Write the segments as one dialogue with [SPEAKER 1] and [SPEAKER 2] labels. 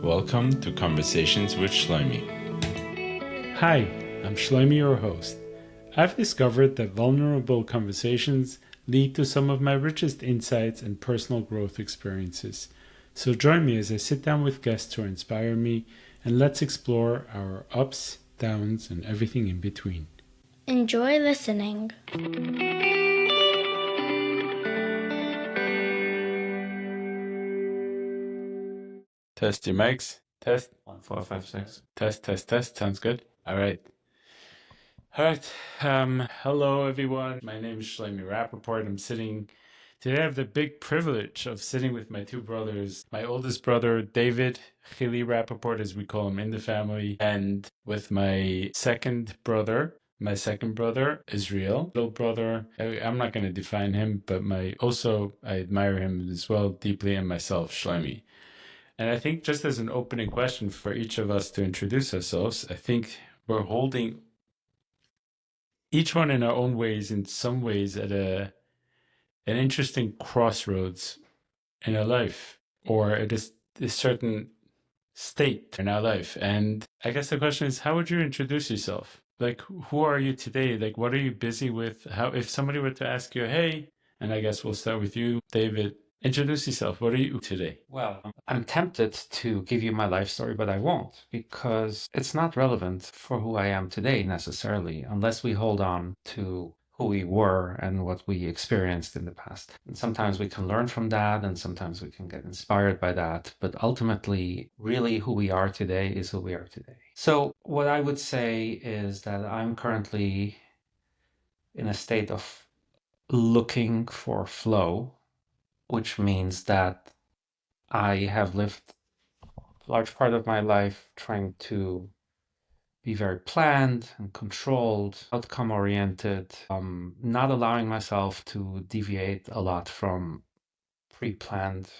[SPEAKER 1] Welcome to Conversations with Shlomi.
[SPEAKER 2] Hi, I'm Shlomi, your host. I've discovered that vulnerable conversations lead to some of my richest insights and personal growth experiences. So join me as I sit down with guests who inspire me, and let's explore our ups, downs, and everything in between.
[SPEAKER 3] Enjoy listening.
[SPEAKER 1] Test your mics. Test.
[SPEAKER 4] 1, 4, 5, 6.
[SPEAKER 1] Test. Sounds good. All right. Hello, everyone. My name is Shlomo Rappoport. Today I have the big privilege of sitting with my two brothers. My oldest brother, David Chili Rappoport, as we call him in the family, and with my second brother, Israel, little brother. I'm not going to define him, but I admire him as well deeply, and myself, Shlomi. And I think just as an opening question for each of us to introduce ourselves, I think we're holding each one in our own ways, in some ways, at an interesting crossroads in our life, or at a certain state in our life. And I guess the question is, how would you introduce yourself? Like, who are you today? Like, what are you busy with? If somebody were to ask you, hey, and I guess we'll start with you, David, introduce yourself. What are you today?
[SPEAKER 4] Well, I'm tempted to give you my life story, but I won't, because it's not relevant for who I am today necessarily, unless we hold on to who we were and what we experienced in the past. And sometimes we can learn from that, and sometimes we can get inspired by that. But ultimately, really who we are today is who we are today. So what I would say is that I'm currently in a state of looking for flow, which means that I have lived a large part of my life trying to be very planned and controlled, outcome oriented, not allowing myself to deviate a lot from pre-planned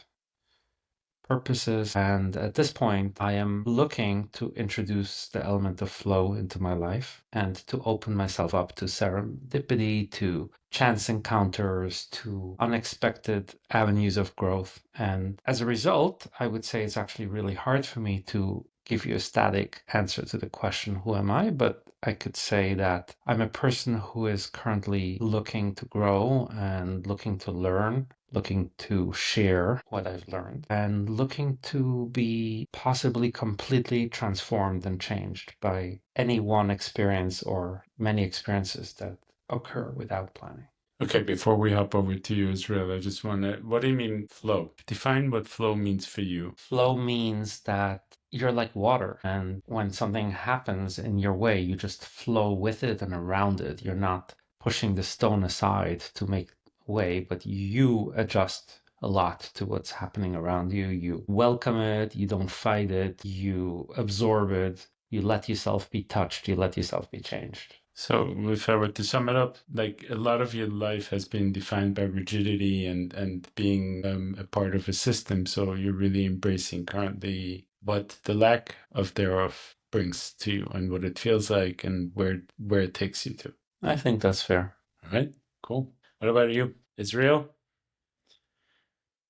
[SPEAKER 4] purposes. And at this point, I am looking to introduce the element of flow into my life and to open myself up to serendipity, to chance encounters, to unexpected avenues of growth. And as a result, I would say it's actually really hard for me to give you a static answer to the question, who am I? But I could say that I'm a person who is currently looking to grow and looking to learn, looking to share what I've learned, and looking to be possibly completely transformed and changed by any one experience or many experiences that occur without planning.
[SPEAKER 1] Okay, before we hop over to you, Israel, I just want to, what do you mean flow? Define what flow means for you.
[SPEAKER 4] Flow means that you're like water, and when something happens in your way, you just flow with it and around it. You're not pushing the stone aside to make way, but you adjust a lot to what's happening around you. You welcome it, you don't fight it, you absorb it, you let yourself be touched, you let yourself be changed.
[SPEAKER 1] So if I were to sum it up, like a lot of your life has been defined by rigidity and being a part of a system. So you're really embracing currently what the lack of thereof brings to you and what it feels like and where it takes you to.
[SPEAKER 4] I think that's fair.
[SPEAKER 1] All right, cool. What about you, Israel?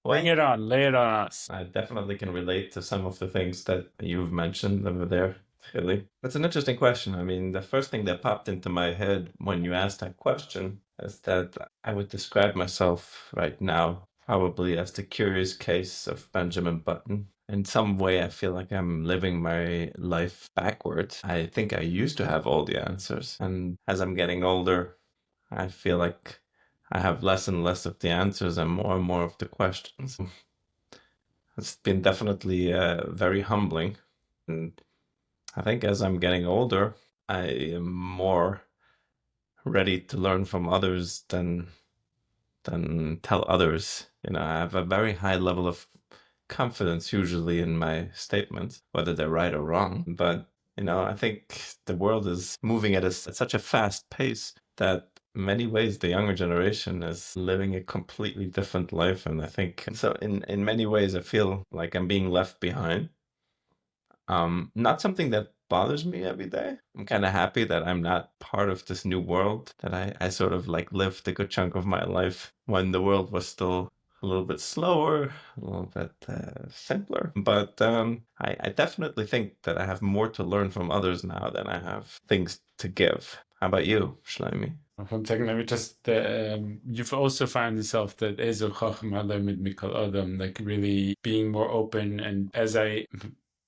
[SPEAKER 1] Bring it on, lay it on us.
[SPEAKER 5] I definitely can relate to some of the things that you've mentioned over there, Philly. That's an interesting question. I mean, the first thing that popped into my head when you asked that question is that I would describe myself right now probably as the curious case of Benjamin Button. In some way, I feel like I'm living my life backwards. I think I used to have all the answers. And as I'm getting older, I feel like I have less and less of the answers and more of the questions. It's been definitely very humbling. And I think as I'm getting older, I am more ready to learn from others than tell others. You know, I have a very high level of confidence usually in my statements, whether they're right or wrong. But, you know, I think the world is moving at such a fast pace that in many ways the younger generation is living a completely different life. And I think so in many ways I feel like I'm being left behind. Not something that bothers me every day. I'm kind of happy that I'm not part of this new world, that I sort of like lived a good chunk of my life when the world was still a little bit slower, a little bit simpler. But I definitely think that I have more to learn from others now than I have things to give. How about you, Shlomi?
[SPEAKER 1] 1 second, let me just. You've also found yourself that Ezo Chachma Lemid Mikol Adam, like really being more open, and as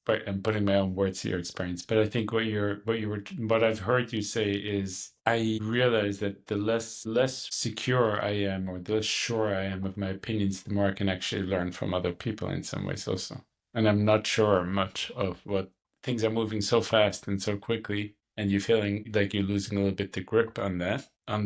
[SPEAKER 1] but I'm putting my own words to your experience. But I think what I've heard you say is, I realize that the less secure I am, or the less sure I am of my opinions, the more I can actually learn from other people in some ways also. And I'm not sure much of what things are moving so fast and so quickly, and you're feeling like you're losing a little bit the grip on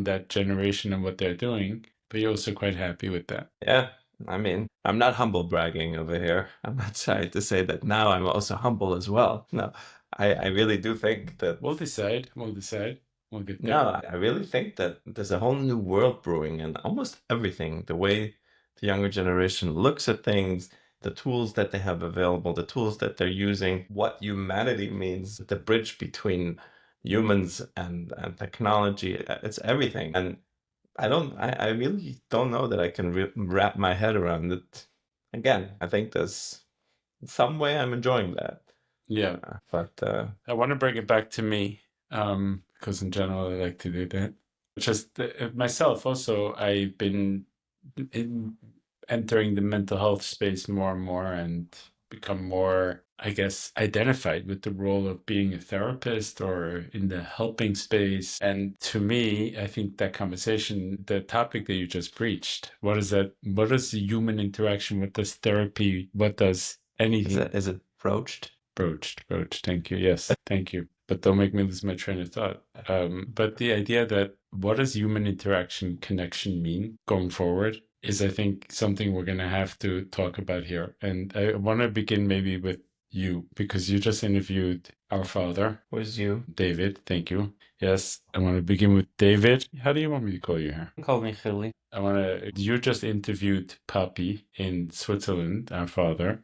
[SPEAKER 1] that generation and what they're doing, but you're also quite happy with that.
[SPEAKER 5] Yeah, I mean, I'm not humble bragging over here. I'm not trying to say that now I'm also humble as well. No, I really do think that.
[SPEAKER 1] We'll decide. We'll get there.
[SPEAKER 5] No, I really think that there's a whole new world brewing, and almost everything, the way the younger generation looks at things, the tools that they have available, the tools that they're using, what humanity means, the bridge between humans and technology, it's everything. And I really don't know that I can wrap my head around it. Again, I think there's some way I'm enjoying that.
[SPEAKER 1] Yeah.
[SPEAKER 5] But
[SPEAKER 1] I want to bring it back to me, because in general I like to do that. Just myself also, I've been entering the mental health space more and more, and become more, I guess, identified with the role of being a therapist or in the helping space. And to me, I think that conversation, the topic that you just preached, what is that? What is the human interaction? What does therapy? What does anything?
[SPEAKER 5] is it broached?
[SPEAKER 1] Broached. Thank you. Yes, thank you. But don't make me lose my train of thought. But the idea that what does human interaction connection mean going forward is, I think, something we're going to have to talk about here. And I want to begin maybe with you, because you just interviewed our father.
[SPEAKER 5] Was you?
[SPEAKER 1] David, thank you. Yes, I want to begin with David. How do you want me to call you here?
[SPEAKER 4] Call me Chili.
[SPEAKER 1] You just interviewed Papi in Switzerland, our father,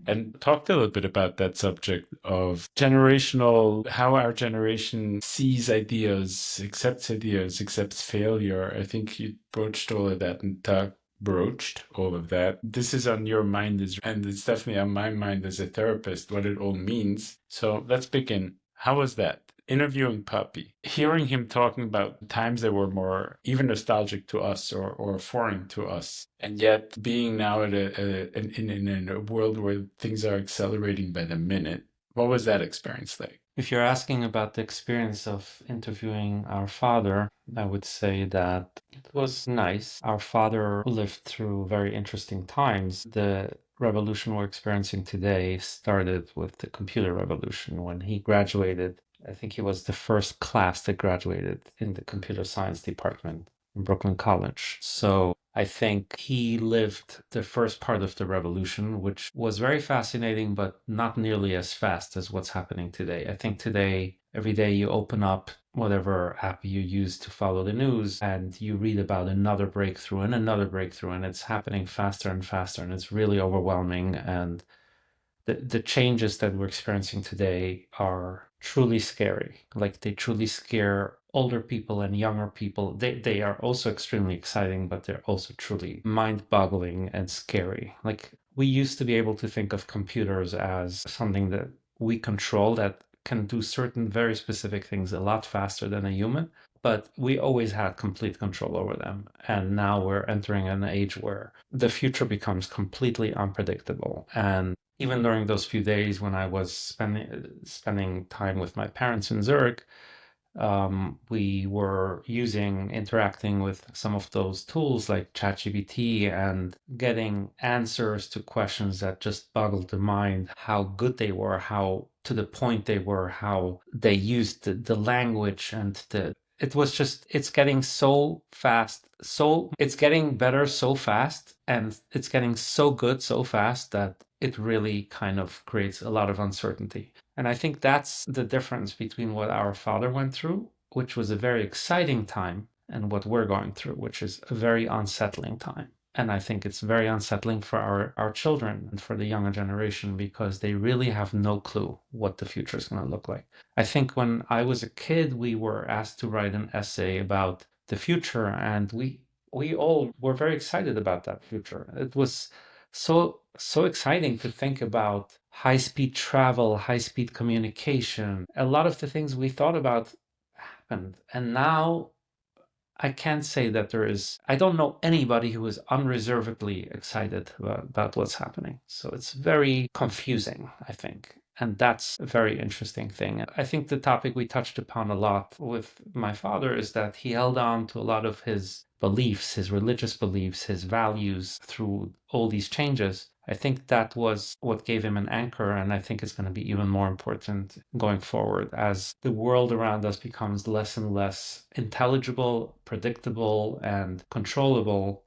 [SPEAKER 1] and talked a little bit about that subject of generational, how our generation sees ideas, accepts failure. I think you broached all of that and broached all of that. This is on your mind, and it's definitely on my mind as a therapist, what it all means. So let's begin. How was that? Interviewing Puppy, hearing him talking about times that were more even nostalgic to us, or foreign to us, and yet being now at in a world where things are accelerating by the minute. What was that experience like?
[SPEAKER 4] If you're asking about the experience of interviewing our father, I would say that it was nice. Our father lived through very interesting times. The revolution we're experiencing today started with the computer revolution. When he graduated, I think he was the first class that graduated in the computer science department in Brooklyn College. So I think he lived the first part of the revolution, which was very fascinating, but not nearly as fast as what's happening today. I think today, every day you open up whatever app you use to follow the news, and you read about another breakthrough, and it's happening faster and faster, and it's really overwhelming. And the changes that we're experiencing today are truly scary. Like, they truly scare older people and younger people. They are also extremely exciting, but they're also truly mind-boggling and scary. Like, we used to be able to think of computers as something that we control, that can do certain very specific things a lot faster than a human, but we always had complete control over them. And now we're entering an age where the future becomes completely unpredictable. And even during those few days when I was spending time with my parents in Zurich, we were interacting with some of those tools like ChatGPT, and getting answers to questions that just boggled the mind, how good they were, how to the point they were, how they used the language, and it's getting so fast, it's getting better so fast, and it's getting so good so fast that it really kind of creates a lot of uncertainty. And I think that's the difference between what our father went through, which was a very exciting time, and what we're going through, which is a very unsettling time. And I think it's very unsettling for our children and for the younger generation, because they really have no clue what the future is going to look like. I think when I was a kid, we were asked to write an essay about the future, and we all were very excited about that future. It was so exciting to think about high-speed travel, high-speed communication. A lot of the things we thought about happened, and now I can't say that I don't know anybody who is unreservedly excited about what's happening. So it's very confusing, I think. And that's a very interesting thing. I think the topic we touched upon a lot with my father is that he held on to a lot of his beliefs, his religious beliefs, his values through all these changes. I think that was what gave him an anchor, and I think it's going to be even more important going forward as the world around us becomes less and less intelligible, predictable, and controllable,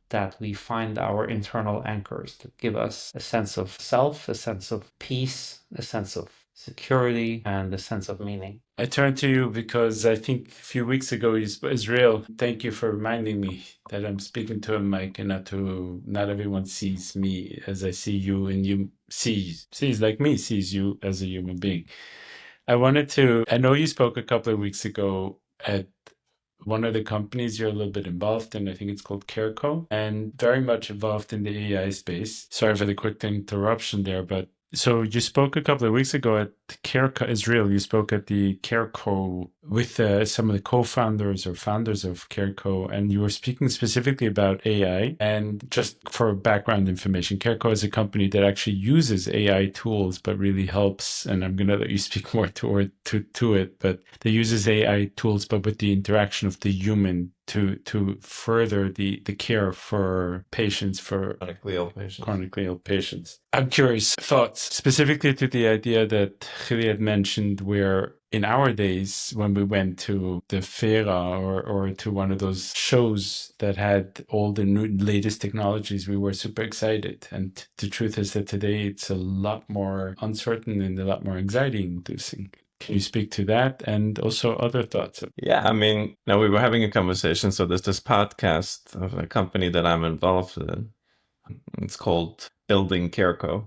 [SPEAKER 4] that we find our internal anchors that give us a sense of self, a sense of peace, a sense of security, and a sense of meaning.
[SPEAKER 1] I turn to you because I think a few weeks ago Israel. Thank you for reminding me that I'm speaking to a mic and not everyone sees me as I see you, and you sees like me, sees you as a human being. I know you spoke a couple of weeks ago at one of the companies you're a little bit involved in. I think it's called Careco, and very much involved in the AI space. Sorry for the quick interruption there, but so you spoke a couple of weeks ago at Careco Israel. You spoke at the Careco with some of the co-founders or founders of Careco, and you were speaking specifically about AI. And just for background information, Careco is a company that actually uses AI tools, but really helps. And I'm going to let you speak more to it, but they uses AI tools, but with the interaction of the human to further the care for patients, for chronically ill patients. I'm curious, thoughts specifically to the idea that Chili had mentioned, where in our days when we went to the Fera or to one of those shows that had all the latest technologies, we were super excited. And the truth is that today it's a lot more uncertain and a lot more anxiety inducing. Can you speak to that and also other thoughts?
[SPEAKER 5] Yeah, I mean, now we were having a conversation. So there's this podcast of a company that I'm involved in. It's called Building Careco.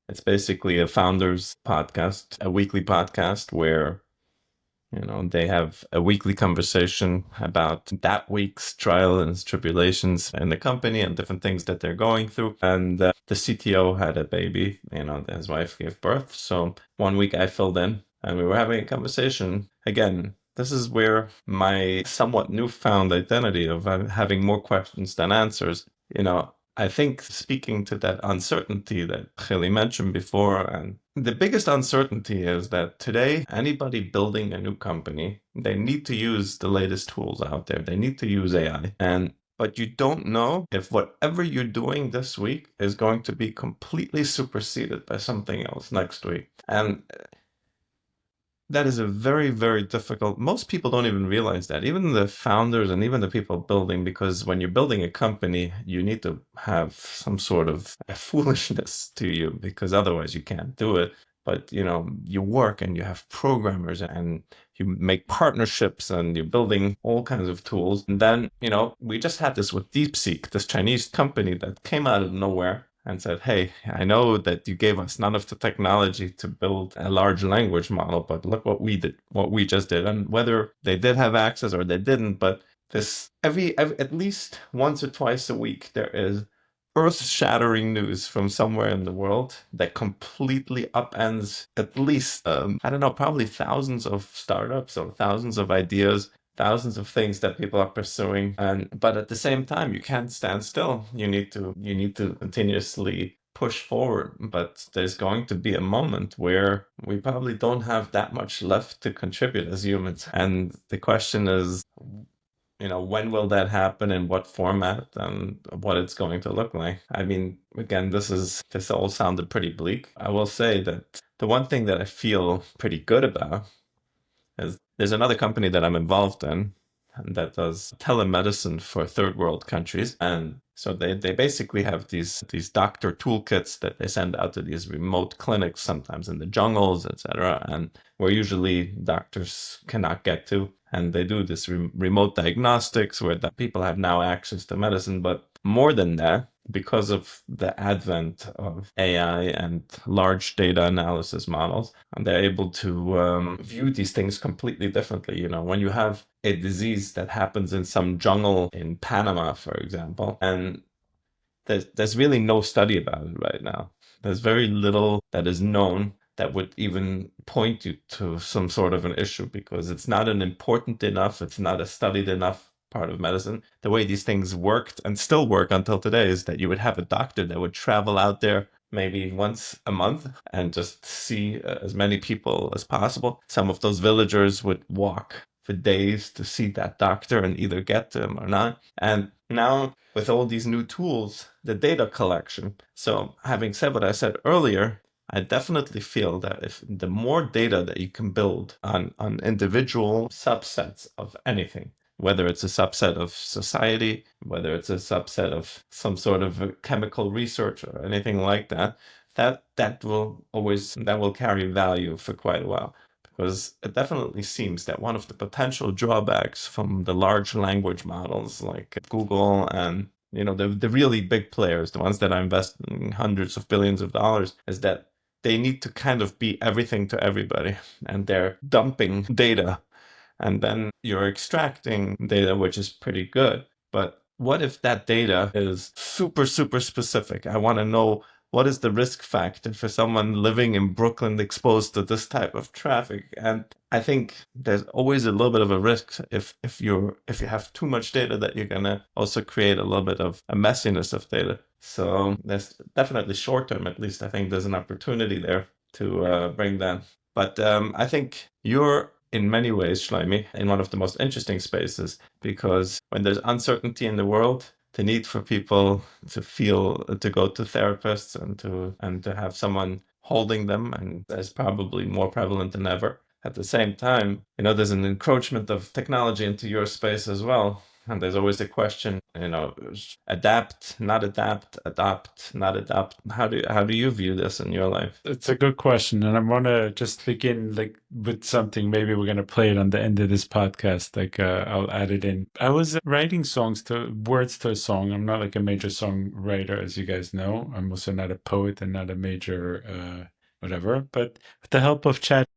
[SPEAKER 5] It's basically a founders podcast, a weekly podcast where they have a weekly conversation about that week's trial and tribulations in the company and different things that they're going through. And the CTO had a baby, his wife gave birth. So one week I filled in and we were having a conversation. Again, this is where my somewhat newfound identity of having more questions than answers, I think speaking to that uncertainty that Chili mentioned before, and the biggest uncertainty is that today, anybody building a new company, they need to use the latest tools out there. They need to use AI. But you don't know if whatever you're doing this week is going to be completely superseded by something else next week. And that is a very, very difficult. Most people don't even realize that, even the founders and even the people building, because when you're building a company, you need to have some sort of foolishness to you, because otherwise you can't do it. But, you work and you have programmers and you make partnerships and you're building all kinds of tools. And then, we just had this with DeepSeek, this Chinese company that came out of nowhere and said, hey, I know that you gave us none of the technology to build a large language model, but look what we did, what we just did. And whether they did have access or they didn't, but this every at least once or twice a week, there is earth-shattering news from somewhere in the world that completely upends at least, probably thousands of startups or thousands of ideas, thousands of things that people are pursuing. But at the same time, you can't stand still. You need to continuously push forward. But there's going to be a moment where we probably don't have that much left to contribute as humans. And the question is, when will that happen, in what format, and what it's going to look like? I mean, again, this all sounded pretty bleak. I will say that the one thing that I feel pretty good about is there's another company that I'm involved in that does telemedicine for third world countries. And so they basically have these doctor toolkits that they send out to these remote clinics, sometimes in the jungles, etc., and where usually doctors cannot get to. And they do this remote diagnostics where the people have now access to medicine. But more than that, because of the advent of AI and large data analysis models, and they're able to view these things completely differently. You know, when you have a disease that happens in some jungle in Panama, for example, and there's really no study about it right now. There's very little that is known that would even point you to some sort of an issue, because it's not an important enough, it's not a studied enough part of medicine. The way these things worked and still work until today is that you would have a doctor that would travel out there maybe once a month and just see as many people as possible. Some of those villagers would walk for days to see that doctor and either get to him or not. And now with all these new tools, the data collection. So having said what I said earlier, I definitely feel that if the more data that you can build on individual subsets of anything, whether it's a subset of society, whether it's a subset of some sort of chemical research or anything like that, that will carry value for quite a while. Because it definitely seems that one of the potential drawbacks from the large language models like Google and the really big players, the ones that are investing hundreds of billions of dollars, is that they need to kind of be everything to everybody, and they're dumping data, and then you're extracting data, which is pretty good. But what if that data is super, super specific? I want to know, what is the risk factor for someone living in Brooklyn exposed to this type of traffic? And I think there's always a little bit of a risk if you have too much data, that you're gonna also create a little bit of a messiness of data. So there's definitely short term, at least I think there's an opportunity there to bring that. But I think you're in many ways, Shlomi, in one of the most interesting spaces, because when there's uncertainty in the world, the need for people to go to therapists and to have someone holding them, and is probably more prevalent than ever. At the same time, there's an encroachment of technology into your space as well. And there's always a question, adapt, not adapt, adopt, not adopt. How do you view this in your life?
[SPEAKER 2] It's a good question, and I want to just begin with something. Maybe we're gonna play it on the end of this podcast. I'll add it in. I was writing words to a song. I'm not like a major songwriter, as you guys know. I'm also not a poet and not a major whatever. But with the help of chat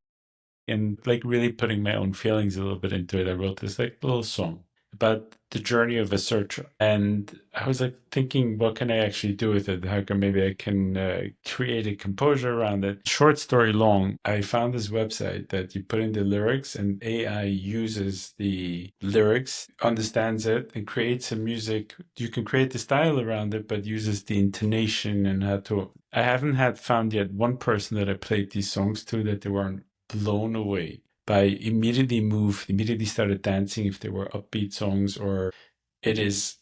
[SPEAKER 2] and really putting my own feelings a little bit into it, I wrote this little song about the journey of a searcher. And I was thinking, what can I actually do with it? How can maybe I can create a composure around it? Short story long, I found this website that you put in the lyrics and AI uses the lyrics, understands it, and creates some music. You can create the style around it, but uses the intonation and how to. I haven't found yet one person that I played these songs to that they weren't blown away by, immediately moved, immediately started dancing if they were upbeat songs, or it's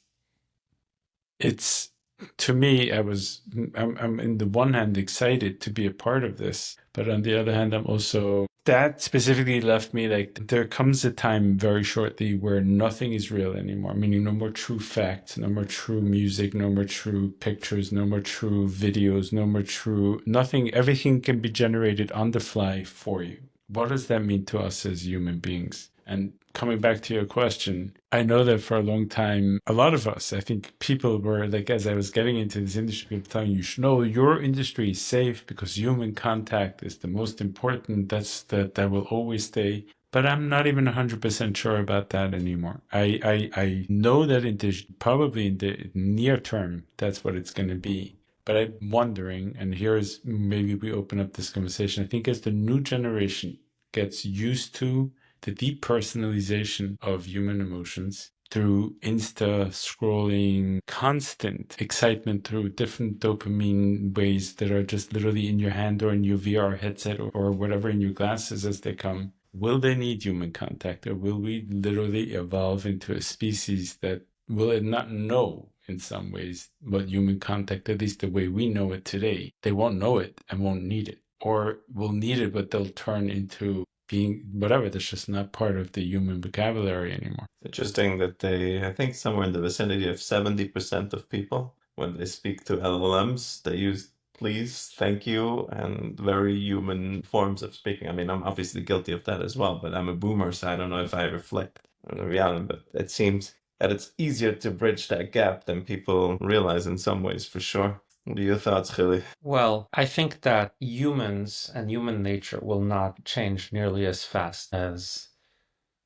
[SPEAKER 2] to me, I'm in the one hand excited to be a part of this, but on the other hand, I'm also, that specifically left me there comes a time very shortly where nothing is real anymore, meaning no more true facts, no more true music, no more true pictures, no more true videos, no more true nothing. Everything can be generated on the fly for you. What does that mean to us as human beings? And coming back to your question, I know that for a long time, a lot of us, I think people were as I was getting into this industry, people telling you, no, your industry is safe because human contact is the most important. That will always stay. But I'm not even 100% sure about that anymore. I know that probably in the near term, that's what it's going to be. But I'm wondering, and here's maybe we open up this conversation. I think as the new generation gets used to the depersonalization of human emotions through Insta scrolling, constant excitement through different dopamine ways that are just literally in your hand or in your VR headset or whatever in your glasses as they come, will they need human contact, or will we literally evolve into a species that will it not know in some ways what human contact, at least the way we know it today? They won't know it and won't need it, or will need it, but they'll turn into being whatever, that's just not part of the human vocabulary anymore.
[SPEAKER 5] It's interesting that I think somewhere in the vicinity of 70% of people, when they speak to LLMs, they use please, thank you, and very human forms of speaking. I mean, I'm obviously guilty of that as well, but I'm a boomer, so I don't know if I reflect on the reality, but it seems that it's easier to bridge that gap than people realize in some ways, for sure. What are your thoughts, Chili?
[SPEAKER 4] Well, I think that humans and human nature will not change nearly as fast as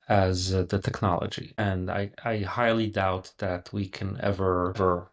[SPEAKER 4] the technology, and I highly doubt that we can ever,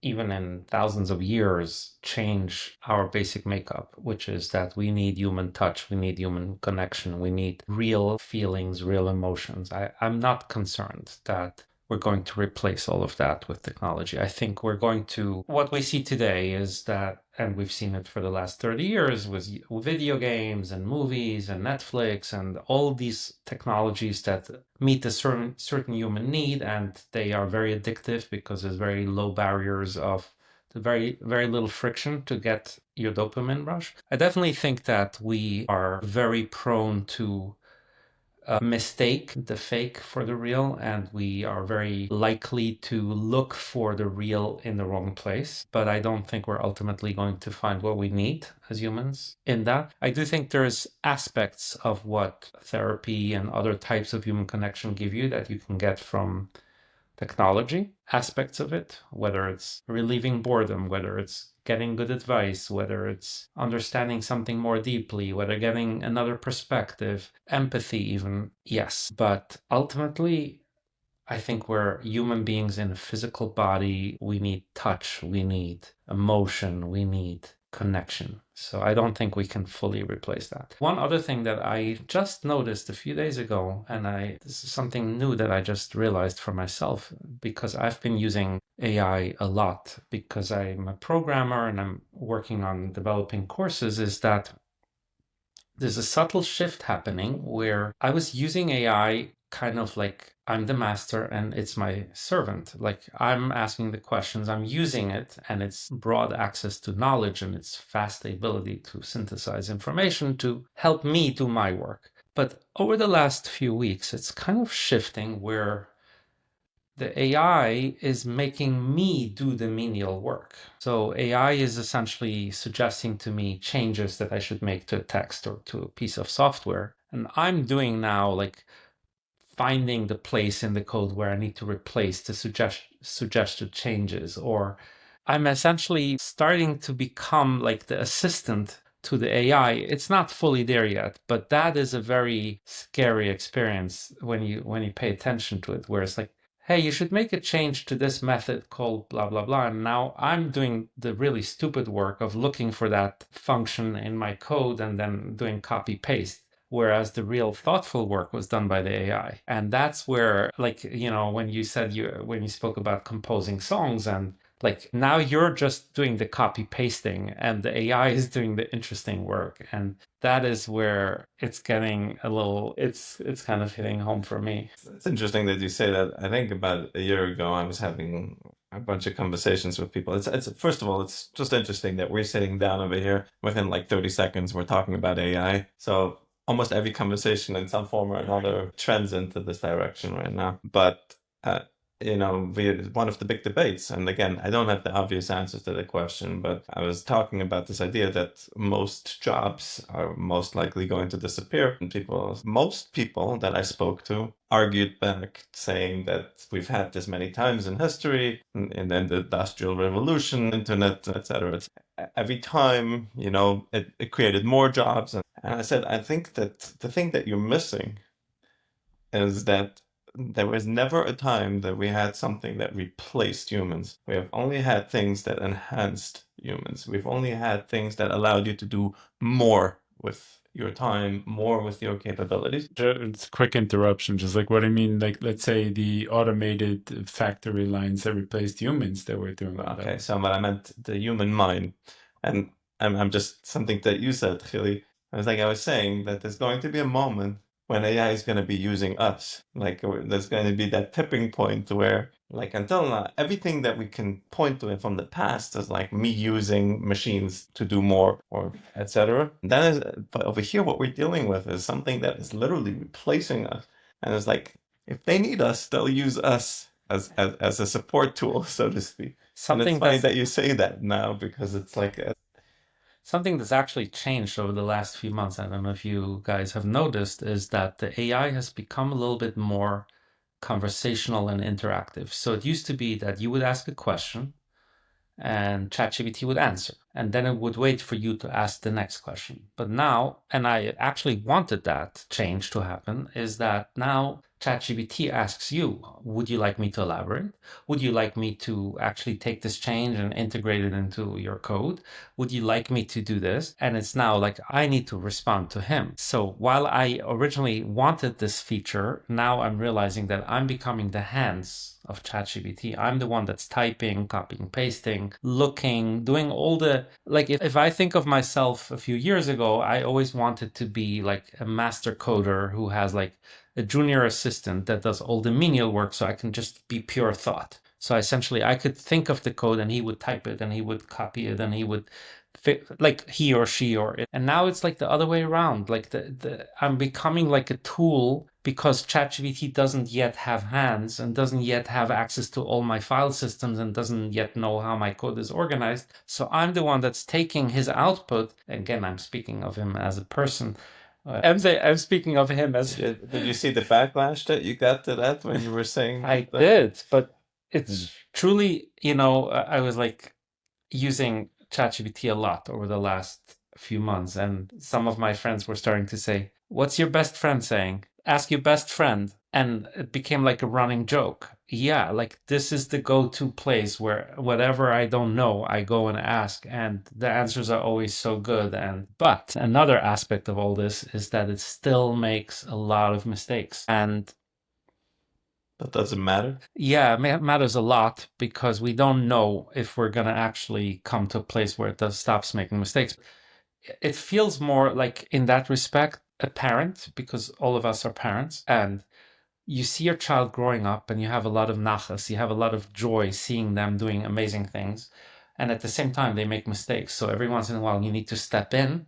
[SPEAKER 4] even in thousands of years, change our basic makeup, which is that we need human touch, we need human connection, we need real feelings, real emotions. I'm not concerned that we're going to replace all of that with technology. I think we're going to, what we see today is that, and we've seen it for the last 30 years with video games and movies and Netflix and all these technologies that meet a certain human need, and they are very addictive because there's very low barriers of the very little friction to get your dopamine rush. I definitely think that we are very prone to mistake the fake for the real, and we are very likely to look for the real in the wrong place. But I don't think we're ultimately going to find what we need as humans in that. I do think there's aspects of what therapy and other types of human connection give you that you can get from technology, aspects of it, whether it's relieving boredom, whether it's getting good advice, whether it's understanding something more deeply, whether getting another perspective, empathy, even. Yes. But ultimately, I think we're human beings in a physical body. We need touch, we need emotion, we need connection. So I don't think we can fully replace that. One other thing that I just noticed a few days ago, and this is something new that I just realized for myself, because I've been using AI a lot because I'm a programmer and I'm working on developing courses, is that there's a subtle shift happening where I was using AI kind of like I'm the master and it's my servant. Like I'm asking the questions, I'm using it, and it's broad access to knowledge and its fast ability to synthesize information to help me do my work. But over the last few weeks, it's kind of shifting where the AI is making me do the menial work. So AI is essentially suggesting to me changes that I should make to a text or to a piece of software. And I'm doing now like finding the place in the code where I need to replace the suggested changes, or I'm essentially starting to become like the assistant to the AI. It's not fully there yet, but that is a very scary experience when you pay attention to it, where it's like, hey, you should make a change to this method called blah, blah, blah. And now I'm doing the really stupid work of looking for that function in my code and then doing copy paste. Whereas the real thoughtful work was done by the AI. And that's where, like, when you spoke about composing songs, and like now you're just doing the copy pasting and the AI is doing the interesting work. And that is where it's getting it's kind of hitting home for me.
[SPEAKER 5] It's interesting that you say that. I think about a year ago, I was having a bunch of conversations with people. It's first of all, it's just interesting that we're sitting down over here within like 30 seconds, we're talking about AI. So almost every conversation in some form or another trends into this direction right now. But one of the big debates, and again, I don't have the obvious answers to the question, but I was talking about this idea that most jobs are most likely going to disappear. And most people that I spoke to argued back, saying that we've had this many times in history, and then the Industrial Revolution, internet, etc. Every time, it created more jobs. And I said, I think that the thing that you're missing is that there was never a time that we had something that replaced humans. We have only had things that enhanced humans. We've only had things that allowed you to do more with your time, more with your capabilities.
[SPEAKER 2] It's a quick interruption. Just like what I mean, like let's say the automated factory lines that replaced humans that were doing all that.
[SPEAKER 5] Okay, so what I meant, the human mind. And I'm just something that you said, Chili. I was saying that there's going to be a moment when AI is going to be using us. Like there's going to be that tipping point where, like, until now, everything that we can point to from the past is like me using machines to do more, or etc. But over here, what we're dealing with is something that is literally replacing us. And it's like, if they need us, they'll use us as a support tool, so to speak. And it's funny that you say that now, because it's like
[SPEAKER 4] something that's actually changed over the last few months. I don't know if you guys have noticed, is that the AI has become a little bit more conversational and interactive. So it used to be that you would ask a question and ChatGPT would answer, and then it would wait for you to ask the next question. But now, and I actually wanted that change to happen, is that now ChatGPT asks you, would you like me to elaborate? Would you like me to actually take this change and integrate it into your code? Would you like me to do this? And it's now like I need to respond to him. So while I originally wanted this feature, now I'm realizing that I'm becoming the hands of ChatGPT. I'm the one that's typing, copying, pasting, looking, doing all the, like if I think of myself a few years ago, I always wanted to be like a master coder who has like a junior assistant that does all the menial work so I can just be pure thought. So essentially I could think of the code and he would type it and he would copy it and he would like he or she or it. And now it's like the other way around. Like I'm becoming like a tool because ChatGPT doesn't yet have hands and doesn't yet have access to all my file systems and doesn't yet know how my code is organized. So I'm the one that's taking his output. Again, I'm speaking of him as a person. I'm speaking of him as.
[SPEAKER 5] Did you see the backlash that you got to that when you were saying
[SPEAKER 4] I
[SPEAKER 5] that?
[SPEAKER 4] did, but it's truly, I was like using ChatGPT a lot over the last few months, and some of my friends were starting to say, "What's your best friend saying? Ask your best friend." And it became like a running joke. Yeah, like this is the go-to place where whatever I don't know, I go and ask, and the answers are always so good. But another aspect of all this is that it still makes a lot of mistakes. And
[SPEAKER 5] That doesn't matter.
[SPEAKER 4] yeah, it matters a lot because we don't know if we're going to actually come to a place where it stops making mistakes. It feels more like, in that respect, a parent, because all of us are parents, and you see your child growing up and you have a lot of nachas, you have a lot of joy seeing them doing amazing things. And at the same time, they make mistakes. So every once in a while, you need to step in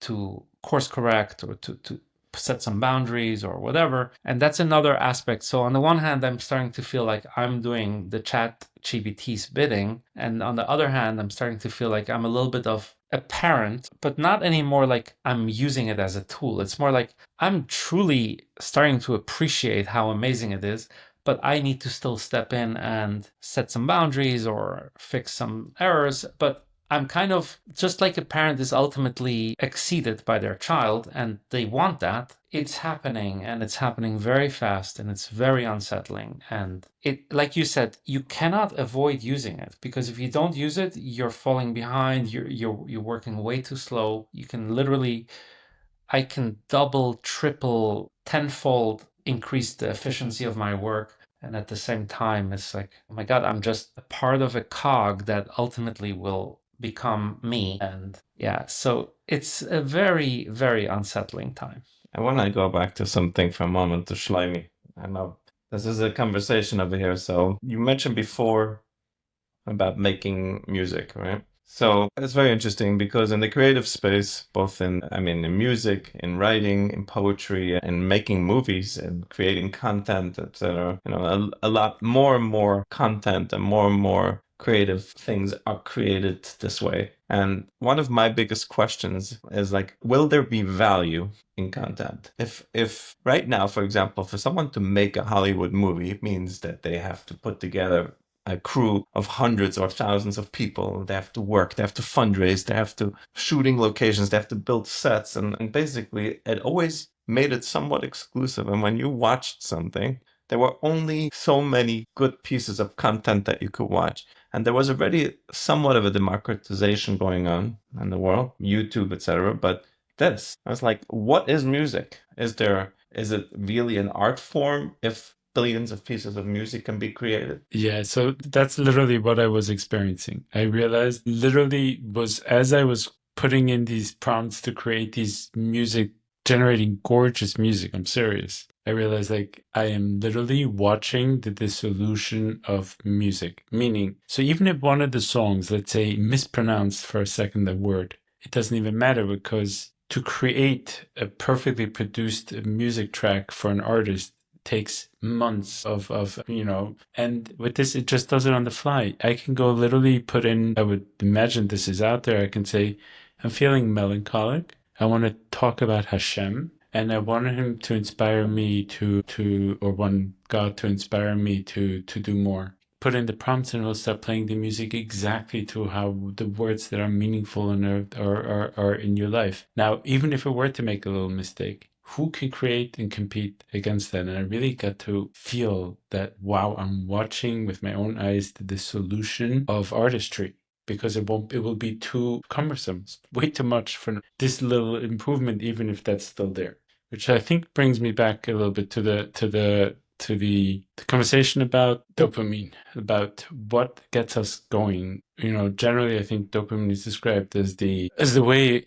[SPEAKER 4] to course correct or to set some boundaries or whatever. And that's another aspect. So on the one hand, I'm starting to feel like I'm doing the chat GPT's bidding. And on the other hand, I'm starting to feel like I'm a little bit of a parent, but not anymore like I'm using it as a tool. It's more like I'm truly starting to appreciate how amazing it is, but I need to still step in and set some boundaries or fix some errors. But I'm kind of just like a parent is ultimately exceeded by their child and they want that. It's happening and it's happening very fast and it's very unsettling. And it, like you said, you cannot avoid using it because if you don't use it, you're falling behind. You're working way too slow. You can literally, I can double, triple, tenfold increase the efficiency of my work. And at the same time, it's like, oh my God, I'm just a part of a cog that ultimately will become me. And yeah, so it's a very, very unsettling time.
[SPEAKER 5] I want to go back to something for a moment to Shlomi. I know this is a conversation over here. So you mentioned before about making music, right? So it's very interesting because in the creative space, both in music, in writing, in poetry, in making movies and creating content, etc., a lot more and more content and more creative things are created this way. And one of my biggest questions is like, will there be value in content? If right now, for example, for someone to make a Hollywood movie, it means that they have to put together a crew of hundreds or thousands of people. They have to work, they have to fundraise, they have to shooting locations, they have to build sets. And basically, it always made it somewhat exclusive. And when you watched something, there were only so many good pieces of content that you could watch. And there was already somewhat of a democratization going on in the world, YouTube, etc. But I was like, what is music? Is it really an art form if billions of pieces of music can be created?
[SPEAKER 2] Yeah, so that's literally what I was experiencing. I realized literally was as I was putting in these prompts to create these music, generating gorgeous music, I'm serious. I realized like I am literally watching the dissolution of music. Meaning, so even if one of the songs, let's say, mispronounced for a second a word, it doesn't even matter because to create a perfectly produced music track for an artist takes months of and with this it just does it on the fly. I can go literally put in, I would imagine this is out there, I can say I'm feeling melancholic, I want to talk about Hashem, And I wanted him to inspire me or want God to inspire me to do more. Put in the prompts and it'll start playing the music exactly to how the words that are meaningful and are in your life. Now, even if it were to make a little mistake, who can create and compete against that? And I really got to feel that, wow, I'm watching with my own eyes the solution of artistry, because it will be too cumbersome. It's way too much for this little improvement, even if that's still there. Which I think brings me back a little bit to the conversation about dopamine, about what gets us going. Generally, I think dopamine is described as the way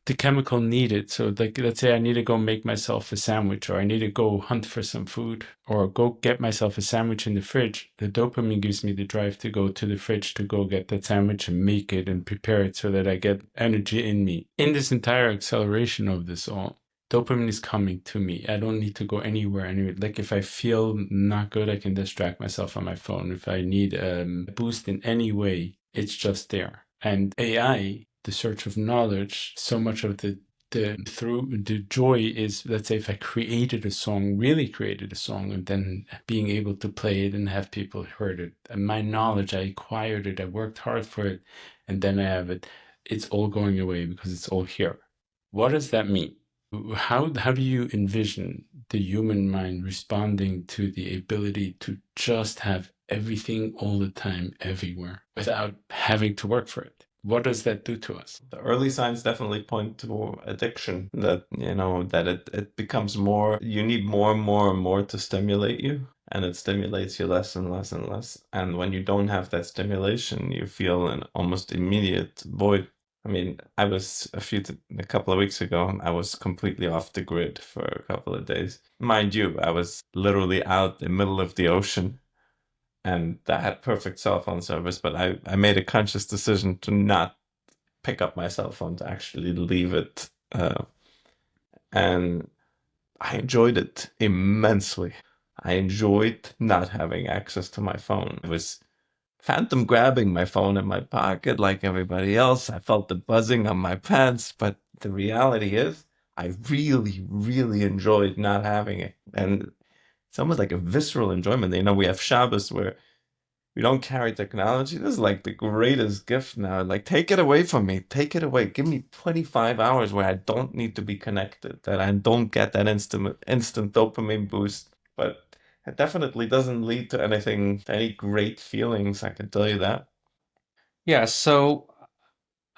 [SPEAKER 2] the chemical needed. So, like, let's say I need to go make myself a sandwich, or I need to go hunt for some food, or go get myself a sandwich in the fridge. The dopamine gives me the drive to go to the fridge to go get that sandwich and make it and prepare it so that I get energy in me. In this entire acceleration of this all, dopamine is coming to me. I don't need to go anywhere. Like, if I feel not good, I can distract myself on my phone. If I need a boost in any way, it's just there. And AI, the search of knowledge, so much of the joy is, let's say, if I really created a song, and then being able to play it and have people heard it, and my knowledge, I acquired it, I worked hard for it, and then I have it. It's all going away because it's all here. What does that mean? How do you envision the human mind responding to the ability to just have everything all the time, everywhere, without having to work for it? What does that do to us?
[SPEAKER 5] The early signs definitely point to addiction, that, that it becomes more, you need more and more and more to stimulate you, and it stimulates you less and less and less. And when you don't have that stimulation, you feel an almost immediate void. I mean, I was a couple of weeks ago, I was completely off the grid for a couple of days. Mind you, I was literally out in the middle of the ocean, and that had perfect cell phone service, but I made a conscious decision to not pick up my cell phone, to actually leave it. And I enjoyed it immensely. I enjoyed not having access to my phone. I was phantom grabbing my phone in my pocket like everybody else. I felt the buzzing on my pants, but the reality is I really, really enjoyed not having it. And it's almost like a visceral enjoyment. We have Shabbos where we don't carry technology. This is like the greatest gift now. Like, take it away from me. Take it away. Give me 25 hours where I don't need to be connected, that I don't get that instant dopamine boost. But it definitely doesn't lead to any great feelings, I can tell you that.
[SPEAKER 4] Yeah, so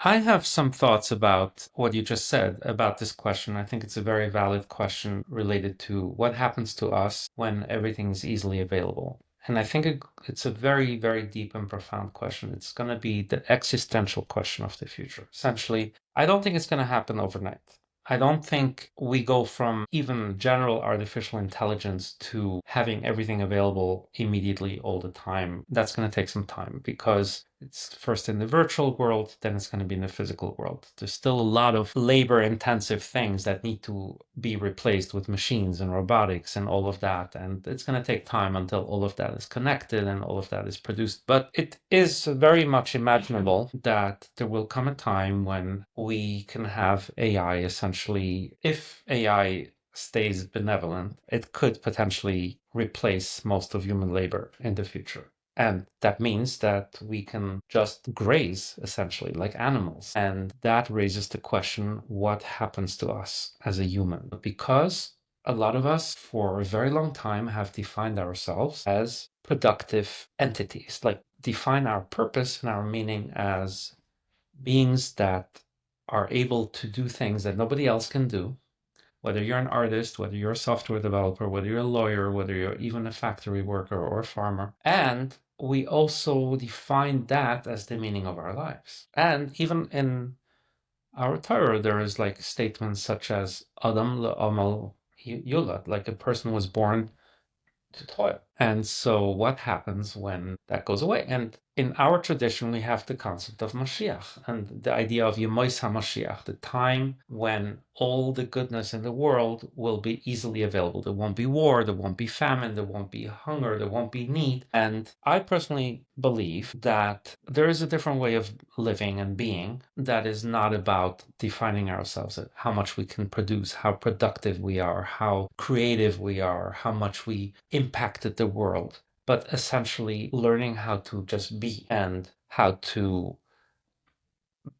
[SPEAKER 4] I have some thoughts about what you just said about this question. I think it's a very valid question related to what happens to us when everything is easily available. And I think it's a very, very deep and profound question. It's going to be the existential question of the future. Essentially, I don't think it's going to happen overnight. I don't think we go from even general artificial intelligence to having everything available immediately all the time. That's going to take some time, because it's first in the virtual world, then it's going to be in the physical world. There's still a lot of labor-intensive things that need to be replaced with machines and robotics and all of that. And it's going to take time until all of that is connected and all of that is produced. But it is very much imaginable that there will come a time when we can have AI essentially, if AI stays benevolent, it could potentially replace most of human labor in the future. And that means that we can just graze, essentially, like animals. And that raises the question, what happens to us as a human? Because a lot of us, for a very long time, have defined ourselves as productive entities, like define our purpose and our meaning as beings that are able to do things that nobody else can do. Whether you're an artist, whether you're a software developer, whether you're a lawyer, whether you're even a factory worker or a farmer. And we also define that as the meaning of our lives. And even in our Torah, there is like statements such as Adam le'amal yulad, like a person was born to toil. And so what happens when that goes away? And in our tradition, we have the concept of Mashiach and the idea of Yemois HaMashiach, the time when all the goodness in the world will be easily available. There won't be war, there won't be famine, there won't be hunger, there won't be need. And I personally believe that there is a different way of living and being that is not about defining ourselves, how much we can produce, how productive we are, how creative we are, how much we impacted the world, but essentially learning how to just be and how to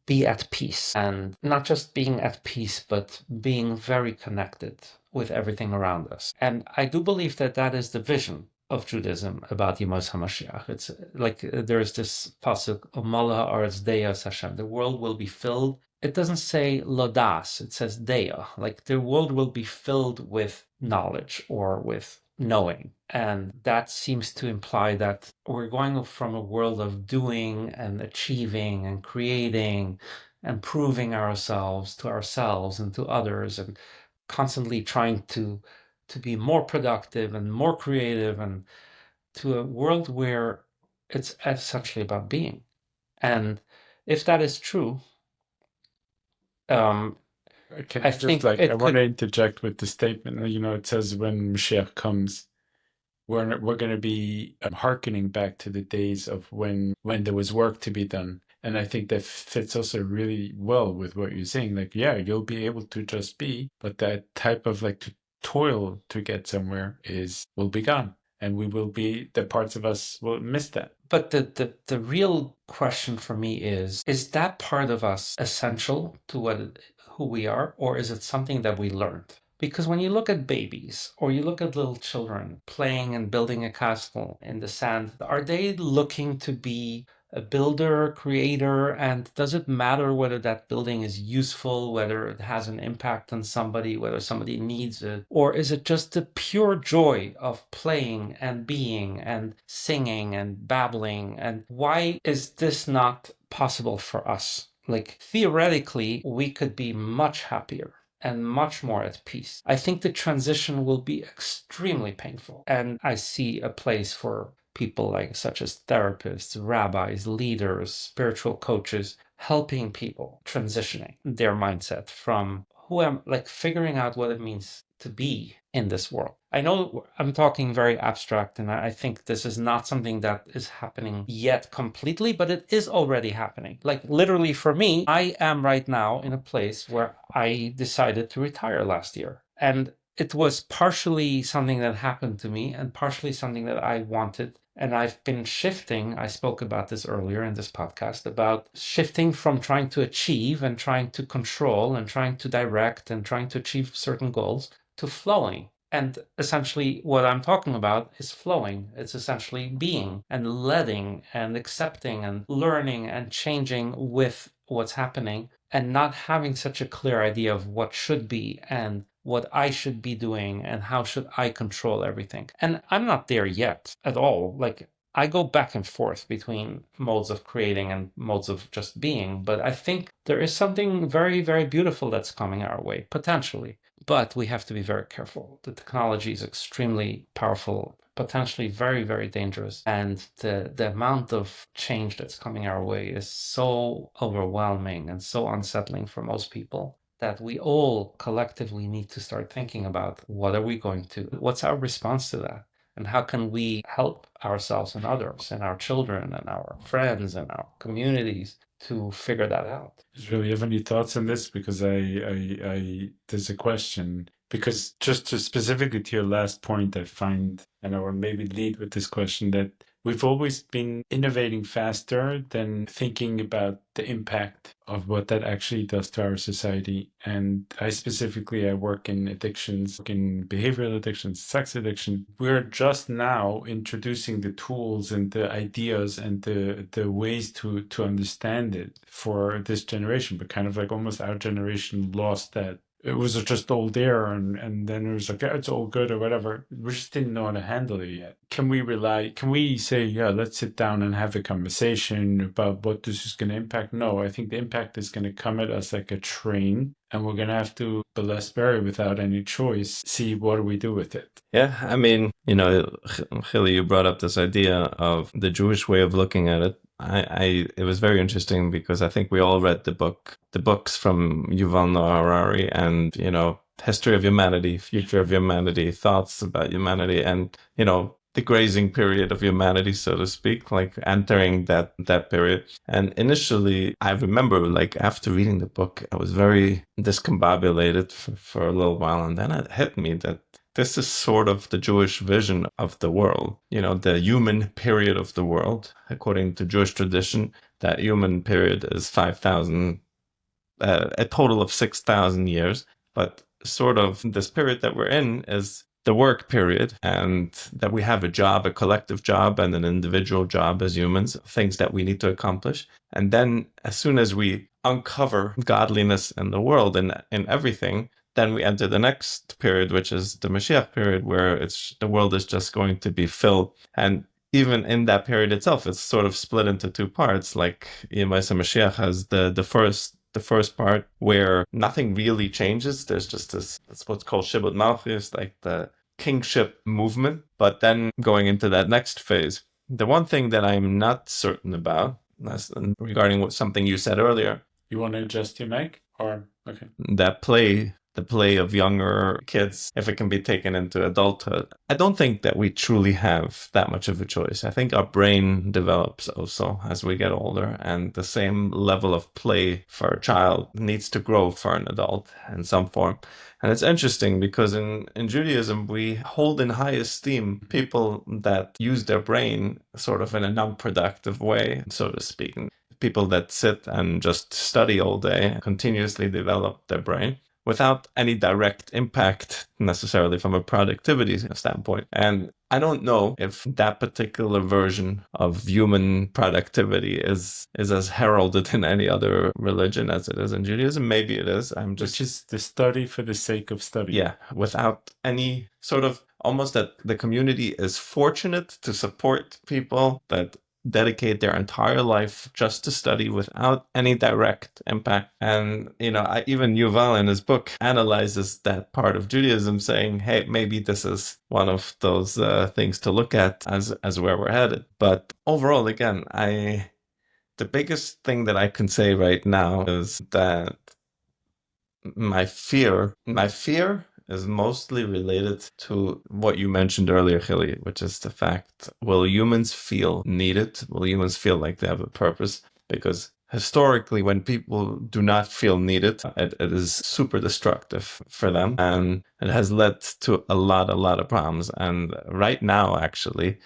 [SPEAKER 4] be at peace. And not just being at peace, but being very connected with everything around us. And I do believe that that is the vision of Judaism about Yemos HaMashiach. It's like there's this pasuk, Omala Aretz Deos Hashem. The world will be filled. It doesn't say Lodas, it says Dea. Like the world will be filled with knowledge or with knowing. And that seems to imply that we're going from a world of doing and achieving and creating and proving ourselves and to others and constantly trying to be more productive and more creative, and to a world where it's essentially about being. And if that is true,
[SPEAKER 1] Can
[SPEAKER 4] I
[SPEAKER 1] I just
[SPEAKER 4] think
[SPEAKER 1] I
[SPEAKER 4] it
[SPEAKER 1] want to
[SPEAKER 4] could.
[SPEAKER 1] interject with the statement. It says when Mashiach comes, we're going to be hearkening back to the days of when there was work to be done. And I think that fits also really well with what you're saying. Like, yeah, you'll be able to just be, but that type of to toil to get somewhere will be gone. And the parts of us will miss that.
[SPEAKER 4] But the real question for me is that part of us essential to who we are, or is it something that we learned? Because when you look at babies or you look at little children playing and building a castle in the sand, are they looking to be a builder, creator, and does it matter whether that building is useful, whether it has an impact on somebody, whether somebody needs it, or is it just the pure joy of playing and being and singing and babbling? And why is this not possible for us? Like theoretically, we could be much happier and much more at peace. I think the transition will be extremely painful, and I see a place for people such as therapists, rabbis, leaders, spiritual coaches, helping people transitioning their mindset from who am figuring out what it means to be in this world. I know I'm talking very abstract, and I think this is not something that is happening yet completely, but it is already happening. Like literally for me, I am right now in a place where I decided to retire last year. And it was partially something that happened to me and partially something that I wanted. And I've been shifting. I spoke about this earlier in this podcast about shifting from trying to achieve and trying to control and trying to direct and trying to achieve certain goals to flowing. And essentially, what I'm talking about is flowing. It's essentially being and letting and accepting and learning and changing with what's happening and not having such a clear idea of what should be and what I should be doing and how should I control everything. And I'm not there yet at all. Like I go back and forth between modes of creating and modes of just being, but I think there is something very, very beautiful that's coming our way, potentially. But we have to be very careful. The technology is extremely powerful, potentially very, very dangerous. And the amount of change that's coming our way is so overwhelming and so unsettling for most people that we all collectively need to start thinking about what's our response to that? And how can we help ourselves and others and our children and our friends and our communities to figure that out?
[SPEAKER 1] Really, have any thoughts on this? Because there's a question. Because just specifically to your last point, I find, and I will maybe lead with this question, that we've always been innovating faster than thinking about the impact of what that actually does to our society. And I work in addictions, in behavioral addictions, sex addiction. We're just now introducing the tools and the ideas and the ways to understand it for this generation, but kind of almost our generation lost that it was just all there, and then it was like, yeah, it's all good or whatever. We just didn't know how to handle it yet. Can we say, yeah, let's sit down and have a conversation about what this is going to impact? No, I think the impact is going to come at us like a train, and we're going to have to, Belesberry, without any choice, see what do we do with it.
[SPEAKER 5] Yeah, I mean, Chili, you brought up this idea of the Jewish way of looking at it. It was very interesting because I think we all read the books from Yuval Noah Harari, and History of Humanity, Future of Humanity, Thoughts about Humanity, and the grazing period of humanity, so to speak, like entering that period. And initially, I remember, like, after reading the book, I was very discombobulated for a little while, and then it hit me that this is sort of the Jewish vision of the world, the human period of the world. According to Jewish tradition, that human period is 5,000, a total of 6,000 years. But sort of this period that we're in is the work period, and that we have a job, a collective job, and an individual job as humans, things that we need to accomplish. And then as soon as we uncover godliness in the world and in everything, then we enter the next period, which is the Mashiach period, where the world is just going to be filled. And even in that period itself, it's sort of split into two parts. Like Yemais Mashiach has the first part where nothing really changes. There's just that's what's called Shibud Malchus, like the kingship movement. But then going into that next phase, the one thing that I'm not certain about, regarding something you said earlier.
[SPEAKER 1] You want to adjust your mic? Or, okay.
[SPEAKER 5] The play of younger kids, if it can be taken into adulthood. I don't think that we truly have that much of a choice. I think our brain develops also as we get older, and the same level of play for a child needs to grow for an adult in some form. And it's interesting because in Judaism, we hold in high esteem people that use their brain sort of in a non-productive way, so to speak. People that sit and just study all day, continuously develop their brain without any direct impact necessarily from a productivity standpoint. And I don't know if that particular version of human productivity is as heralded in any other religion as it is in Judaism. Maybe it is.
[SPEAKER 1] Which is the study for the sake of study.
[SPEAKER 5] Yeah, without any sort of, almost that the community is fortunate to support people that dedicate their entire life just to study without any direct impact. And, even Yuval in his book analyzes that part of Judaism, saying, hey, maybe this is one of those things to look at as where we're headed. But overall, again, the biggest thing that I can say right now is that my fear is mostly related to what you mentioned earlier, Chili, which is the fact, will humans feel needed? Will humans feel like they have a purpose? Because historically, when people do not feel needed, it is super destructive for them. And it has led to a lot of problems. And right now, actually,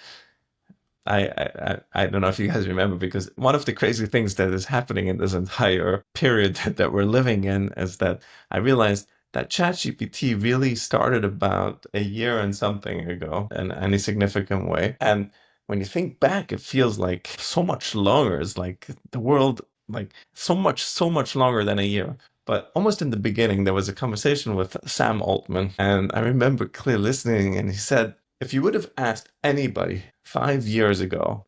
[SPEAKER 5] I don't know if you guys remember, because one of the crazy things that is happening in this entire period that we're living in is that I realized that ChatGPT really started about a year and something ago in any significant way. And when you think back, it feels like so much longer. It's like the world, like so much longer than a year. But almost in the beginning, there was a conversation with Sam Altman. And I remember clearly listening, and he said, if you would have asked anybody 5 years ago,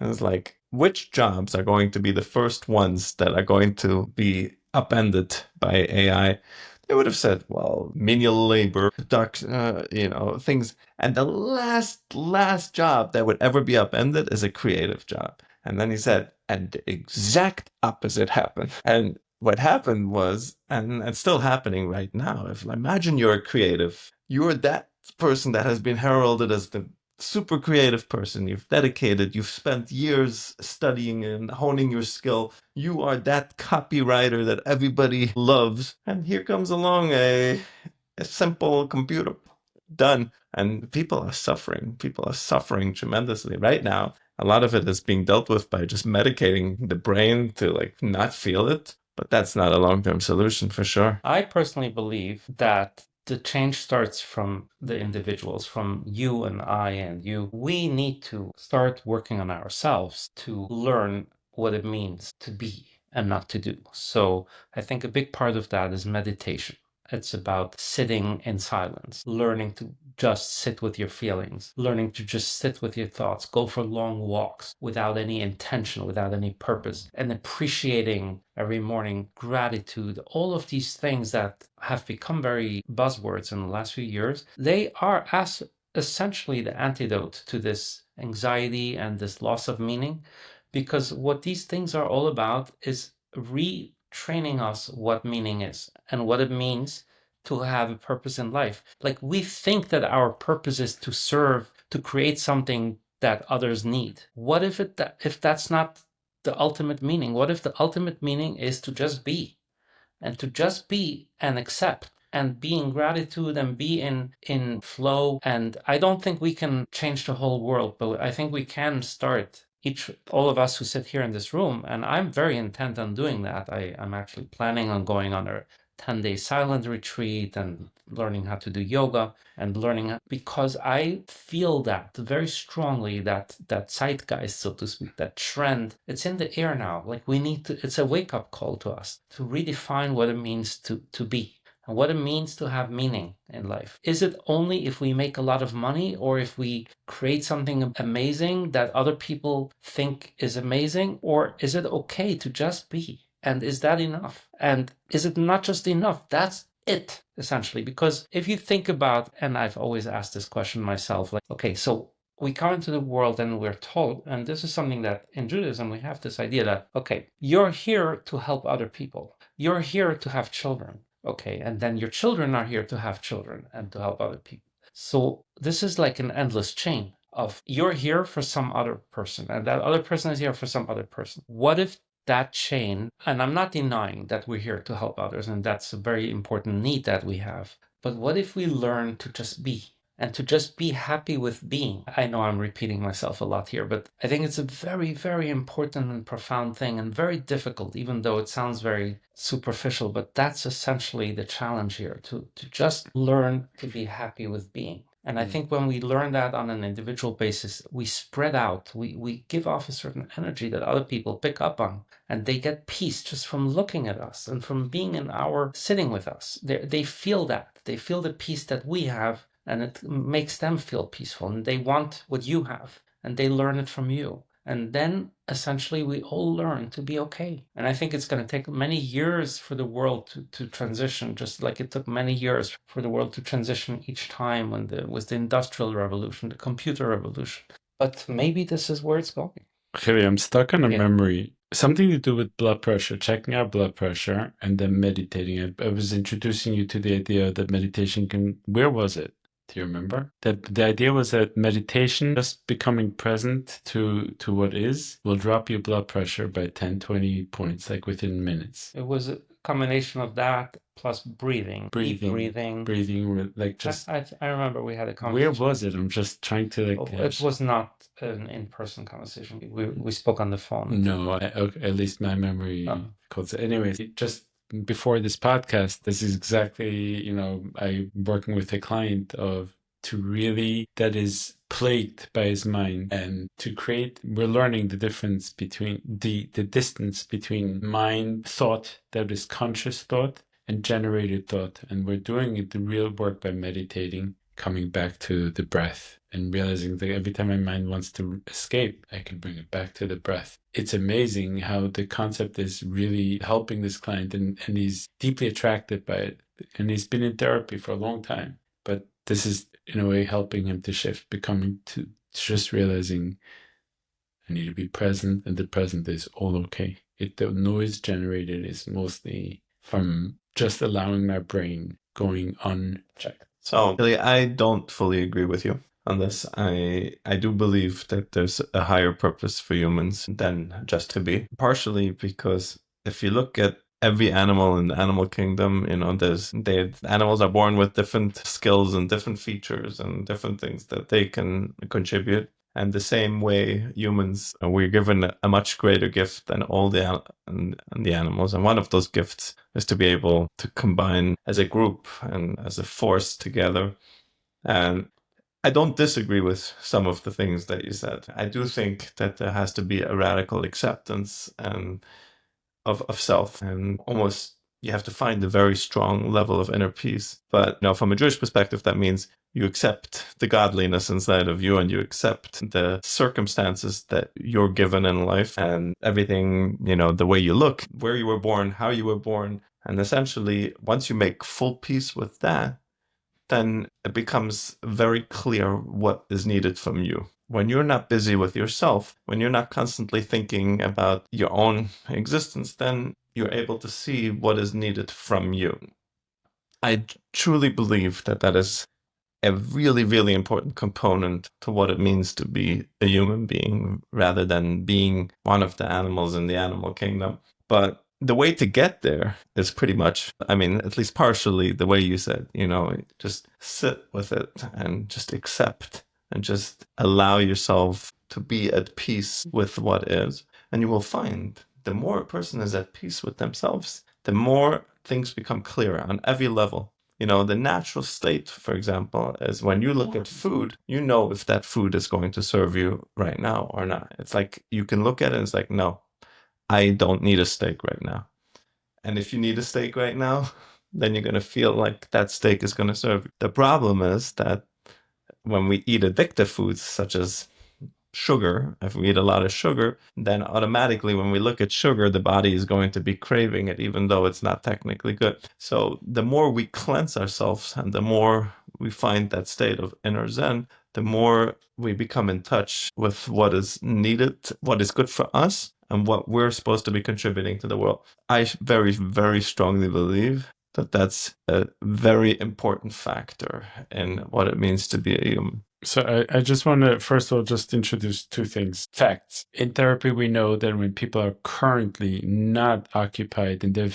[SPEAKER 5] it was like, which jobs are going to be the first ones that are going to be upended by AI? They would have said, well, menial labor, things. And the last job that would ever be upended is a creative job. And then he said, and the exact opposite happened. And what happened was, and it's still happening right now, imagine you're a creative, you're that person that has been heralded as the super creative person. You've dedicated, you've spent years studying and honing your skill. You are that copywriter that everybody loves. And here comes along a simple computer. Done. And people are suffering. People are suffering tremendously right now. A lot of it is being dealt with by just medicating the brain to not feel it. But that's not a long-term solution for sure.
[SPEAKER 4] I personally believe that the change starts from the individuals, from you and I and you. We need to start working on ourselves to learn what it means to be and not to do. So I think a big part of that is meditation. It's about sitting in silence, learning to just sit with your feelings, learning to just sit with your thoughts, go for long walks without any intention, without any purpose, and appreciating every morning, gratitude, all of these things that have become very buzzwords in the last few years. They are essentially the antidote to this anxiety and this loss of meaning, because what these things are all about is retraining us what meaning is and what it means to have a purpose in life. Like, we think that our purpose is to serve, to create something that others need. What if that's not the ultimate meaning? What if the ultimate meaning is to just be, and to just be and accept and be in gratitude and be in flow? And I don't think we can change the whole world, but I think we can start, all of us who sit here in this room, and I'm very intent on doing that. I'm actually planning on going on a 10-day silent retreat and learning how to do yoga and because I feel that very strongly, that zeitgeist, so to speak, that trend, it's in the air now. Like, we need to, it's a wake-up call to us to redefine what it means to be and what it means to have meaning in life. Is it only if we make a lot of money, or if we create something amazing that other people think is amazing, or is it okay to just be? And is that enough? And is it not just enough? That's it, essentially. Because if you think about, and I've always asked this question myself, like, okay, so we come into the world and we're told, and this is something that in Judaism we have this idea that, okay, you're here to help other people. You're here to have children. Okay, and then your children are here to have children and to help other people. So this is like an endless chain of, you're here for some other person, and that other person is here for some other person. What if that chain, and I'm not denying that we're here to help others, and that's a very important need that we have, but what if we learn to just be? And to just be happy with being. I know I'm repeating myself a lot here, but I think it's a very, very important and profound thing, and very difficult, even though it sounds very superficial. But that's essentially the challenge here, to just learn to be happy with being. And I think when we learn that on an individual basis, we spread out, we give off a certain energy that other people pick up on, and they get peace just from looking at us and from being in our sitting with us. They feel that. They feel the peace that we have, and it makes them feel peaceful, and they want what you have, and they learn it from you. And then essentially we all learn to be okay. And I think it's going to take many years for the world to transition, just like it took many years for the world to transition each time when there was the Industrial Revolution, the computer revolution. But maybe this is where it's going.
[SPEAKER 2] Okay, I'm stuck on a
[SPEAKER 4] Yeah.
[SPEAKER 2] memory. Something to do with blood pressure, checking our blood pressure, and then meditating. I was introducing you to the idea that meditation can. Where was it? Do you remember? That the idea was that meditation, just becoming present to what is, will drop your blood pressure by 10, 20 points, like within minutes.
[SPEAKER 4] It was a combination of that plus breathing. Deep breathing.
[SPEAKER 2] Like just.
[SPEAKER 4] I remember we had a
[SPEAKER 2] Where
[SPEAKER 4] conversation.
[SPEAKER 2] was it? I'm just trying to like.
[SPEAKER 4] It was not an in-person conversation. We spoke on the phone.
[SPEAKER 2] No, at least my memory calls it. Anyways, just before this podcast, this is exactly, I working with a client to really, that is plagued by his mind, and to create, we're learning the difference between the distance between mind thought, that is conscious thought, and generated thought. And we're doing the real work by meditating, coming back to the breath, and realizing that every time my mind wants to escape, I can bring it back to the breath. It's amazing how the concept is really helping this client, and he's deeply attracted by it. And he's been in therapy for a long time. But this is, in a way, helping him to shift, becoming to just realizing I need to be present, and the present is all okay. The noise generated is mostly from just allowing my brain going unchecked.
[SPEAKER 5] So, really, I don't fully agree with you on this. I do believe that there's a higher purpose for humans than just to be. Partially because if you look at every animal in the animal kingdom, animals are born with different skills and different features and different things that they can contribute. And the same way, humans, we're given a much greater gift than all the animals. And one of those gifts is to be able to combine as a group and as a force together. And I don't disagree with some of the things that you said. I do think that there has to be a radical acceptance of self, and almost You have to find a very strong level of inner peace. But from a Jewish perspective, that means you accept the godliness inside of you and you accept the circumstances that you're given in life and everything, the way you look, where you were born, how you were born. And essentially, once you make full peace with that, then it becomes very clear what is needed from you. When you're not busy with yourself, when you're not constantly thinking about your own existence, then you're able to see what is needed from you. I truly believe that that is a really, really important component to what it means to be a human being rather than being one of the animals in the animal kingdom. But the way to get there is pretty much, at least partially the way you said, just sit with it and just accept and just allow yourself to be at peace with what is. And you will find the more a person is at peace with themselves, the more things become clearer on every level. The natural state, for example, is when you look at food, you know if that food is going to serve you right now or not. It's like you can look at it and it's like, no, I don't need a steak right now. And if you need a steak right now, then you're going to feel like that steak is going to serve you. The problem is that when we eat addictive foods such as sugar, if we eat a lot of sugar, then automatically when we look at sugar, the body is going to be craving it, even though it's not technically good. So the more we cleanse ourselves and the more we find that state of inner Zen, the more we become in touch with what is needed, what is good for us, and what we're supposed to be contributing to the world. I very, very strongly believe that that's a very important factor in what it means to be a human.
[SPEAKER 1] So I just want to, first of all, just introduce two things. Facts. In therapy, we know that when people are currently not occupied and they're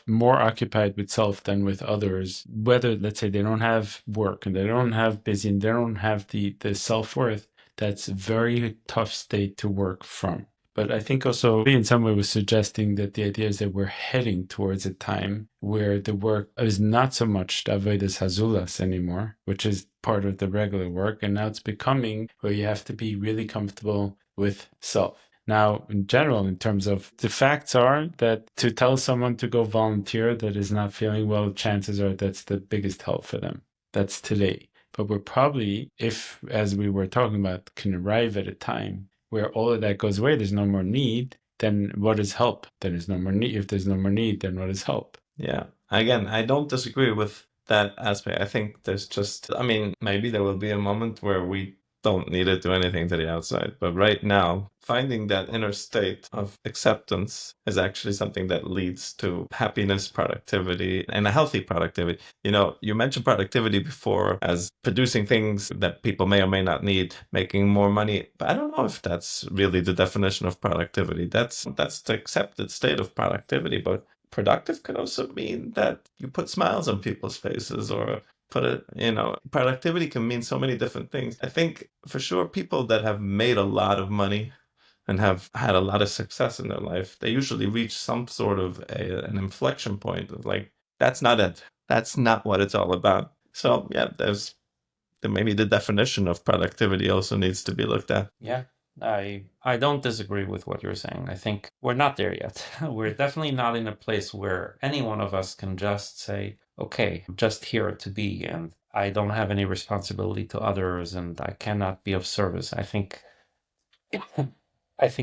[SPEAKER 1] more occupied with self than with others, whether, let's say, they don't have work and they don't have busy and they don't have the self-worth, that's a very tough state to work from. But I think also in some way was suggesting that the idea is that we're heading towards a time where the work is not so much the avodas hazulas anymore, which is part of the regular work. And now it's becoming where you have to be really comfortable with self. Now, in general, in terms of the facts are that to tell someone to go volunteer that is not feeling well, chances are that's the biggest help for them. That's today. But we're probably, if, as we were talking about, can arrive at a time where all of that goes away, there's no more need, then what is help? Then there's no more need. If there's no more need, then what is help?
[SPEAKER 5] Yeah. Again, I don't disagree with that aspect. I think there's just, maybe there will be a moment where we don't need to do anything to the outside. But right now, finding that inner state of acceptance is actually something that leads to happiness, productivity, and a healthy productivity. You mentioned productivity before as producing things that people may or may not need, making more money. But I don't know if that's really the definition of productivity. That's the accepted state of productivity. But productive could also mean that you put smiles on people's faces or productivity can mean so many different things. I think for sure people that have made a lot of money and have had a lot of success in their life, they usually reach some sort of an inflection point of like, that's not it. That's not what it's all about. So yeah, maybe the definition of productivity also needs to be looked at.
[SPEAKER 4] Yeah, I don't disagree with what you're saying. I think we're not there yet. We're definitely not in a place where any one of us can just say, okay, I'm just here to be, and I don't have any responsibility to others, and I cannot be of service. I think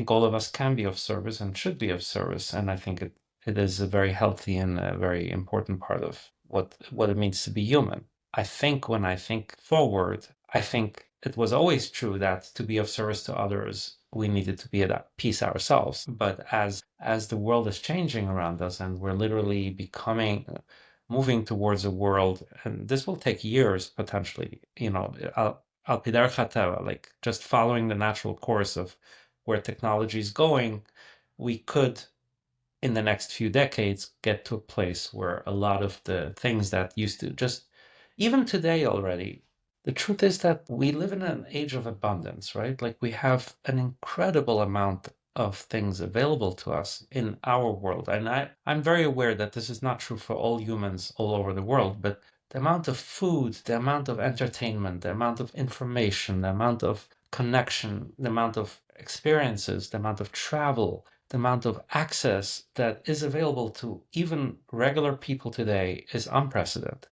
[SPEAKER 4] all of us can be of service and should be of service, and I think it is a very healthy and a very important part of what it means to be human. I think when I think forward, I think it was always true that to be of service to others, we needed to be at peace ourselves. But as the world is changing around us and we're literally moving towards a world, and this will take years potentially, al pidar chateva, like just following the natural course of where technology is going, we could in the next few decades get to a place where a lot of the things that used to just even today already, the truth is that we live in an age of abundance, right? Like we have an incredible amount of things available to us in our world. And I'm very aware that this is not true for all humans all over the world, but the amount of food, the amount of entertainment, the amount of information, the amount of connection, the amount of experiences, the amount of travel, the amount of access that is available to even regular people today is unprecedented.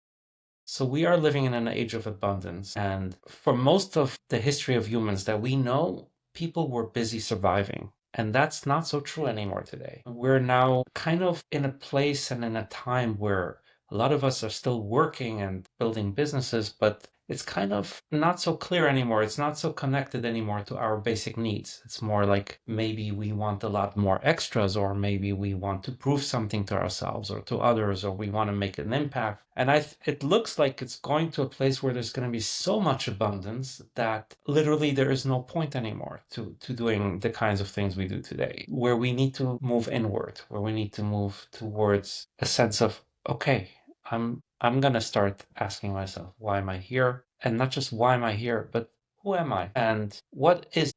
[SPEAKER 4] So we are living in an age of abundance. And for most of the history of humans that we know, people were busy surviving. And that's not so true anymore today. We're now kind of in a place and in a time where a lot of us are still working and building businesses, but it's kind of not so clear anymore. It's not so connected anymore to our basic needs. It's more like maybe we want a lot more extras, or maybe we want to prove something to ourselves or to others, or we want to make an impact. And it looks like it's going to a place where there's going to be so much abundance that literally there is no point anymore to doing the kinds of things we do today, where we need to move inward, where we need to move towards a sense of, okay, I'm gonna start asking myself, why am I here? And not just why am I here, but who am I? And what is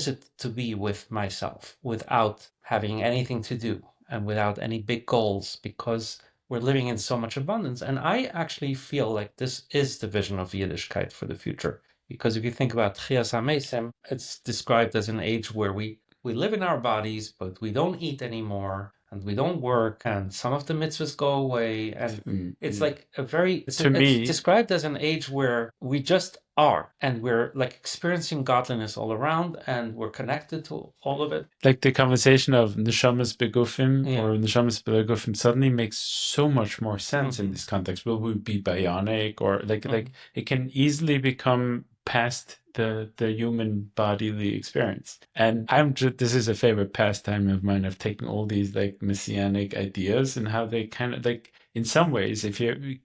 [SPEAKER 4] it to be with myself without having anything to do and without any big goals, because we're living in so much abundance. And I actually feel like this is the vision of Yiddishkeit for the future. Because if you think about Chias HaMesim, it's described as an age where we live in our bodies, but we don't eat anymore, and we don't work, and some of the mitzvahs go away, and it's like it's described as an age where we just are, and we're like experiencing godliness all around, and we're connected to all of it.
[SPEAKER 1] Like the conversation of neshamas begufim or neshamas begufim suddenly makes so much more sense in this context. Will we be bionic, or like it can easily become past the human bodily experience. And this is a favorite pastime of mine, of taking all these like messianic ideas and how they kind of like, in some ways, if you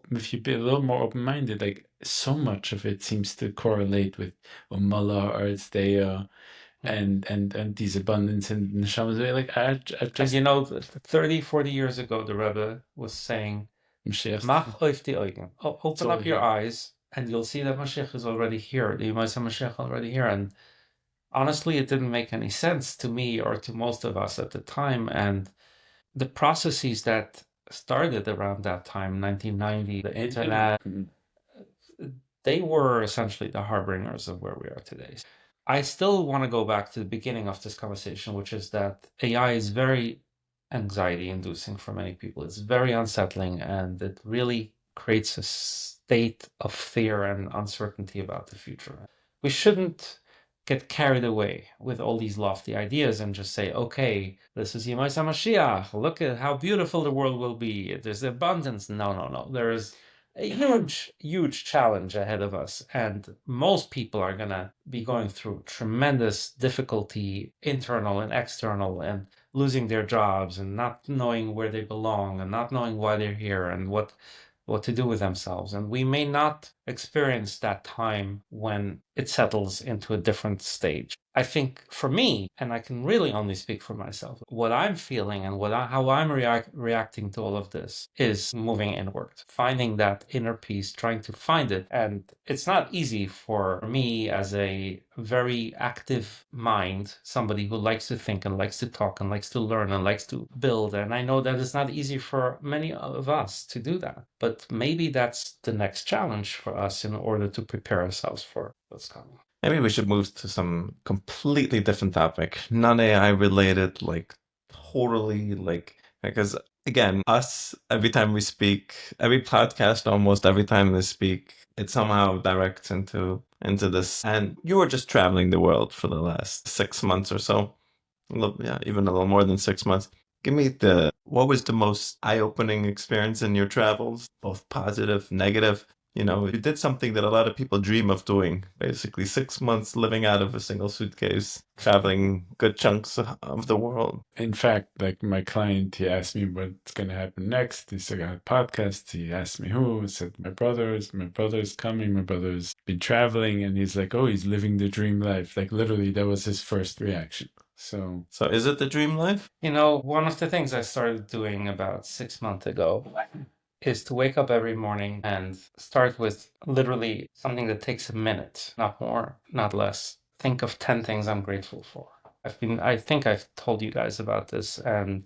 [SPEAKER 1] be a little more open-minded, like so much of it seems to correlate with Umala or Tzdeya and these abundance and neshamas. Like I just,
[SPEAKER 4] 30, 40 years ago, the Rebbe was saying, Mach oif die Augen. Open up your eyes, and you'll see that Mashiach is already here. The Yemais HaMashiach already here. And honestly, it didn't make any sense to me or to most of us at the time. And the processes that started around that time, 1990, the internet, they were essentially the harbingers of where we are today. I still want to go back to the beginning of this conversation, which is that AI is very anxiety inducing for many people. It's very unsettling, and it really creates a state of fear and uncertainty about the future. We shouldn't get carried away with all these lofty ideas and just say, okay, this is Yemais HaMashiach. Look at how beautiful the world will be. There's abundance. No. There is a huge challenge ahead of us. And most people are going to be going through tremendous difficulty, internal and external, and losing their jobs and not knowing where they belong and not knowing why they're here and what to do with themselves. And we may not experience that time when it settles into a different stage. I think for me, and I can really only speak for myself, what I'm feeling and how I'm reacting to all of this is moving inward, finding that inner peace, trying to find it. And it's not easy for me, as a very active mind, somebody who likes to think and likes to talk and likes to learn and likes to build. And I know that it's not easy for many of us to do that. But maybe that's the next challenge for us in order to prepare ourselves for what's coming.
[SPEAKER 5] Maybe we should move to some completely different topic, non-AI related, like totally like, because again, us, every time we speak, every podcast, almost every time we speak, it somehow directs into this. And you were just traveling the world for the last 6 months or so. Even a little more than 6 months. Give me what was the most eye-opening experience in your travels, both positive, negative? You did something that a lot of people dream of doing, basically 6 months living out of a single suitcase, traveling good chunks of the world.
[SPEAKER 1] In fact, like my client, he asked me what's going to happen next. He said, I got a podcast. He asked me who. I said, my brother's coming. My brother's been traveling. And he's like, oh, he's living the dream life. Like literally, that was his first reaction. So
[SPEAKER 5] is it the dream life?
[SPEAKER 4] One of the things I started doing about 6 months ago is to wake up every morning and start with literally something that takes a minute, not more, not less. Think of 10 things I'm grateful for. I think I've told you guys about this, and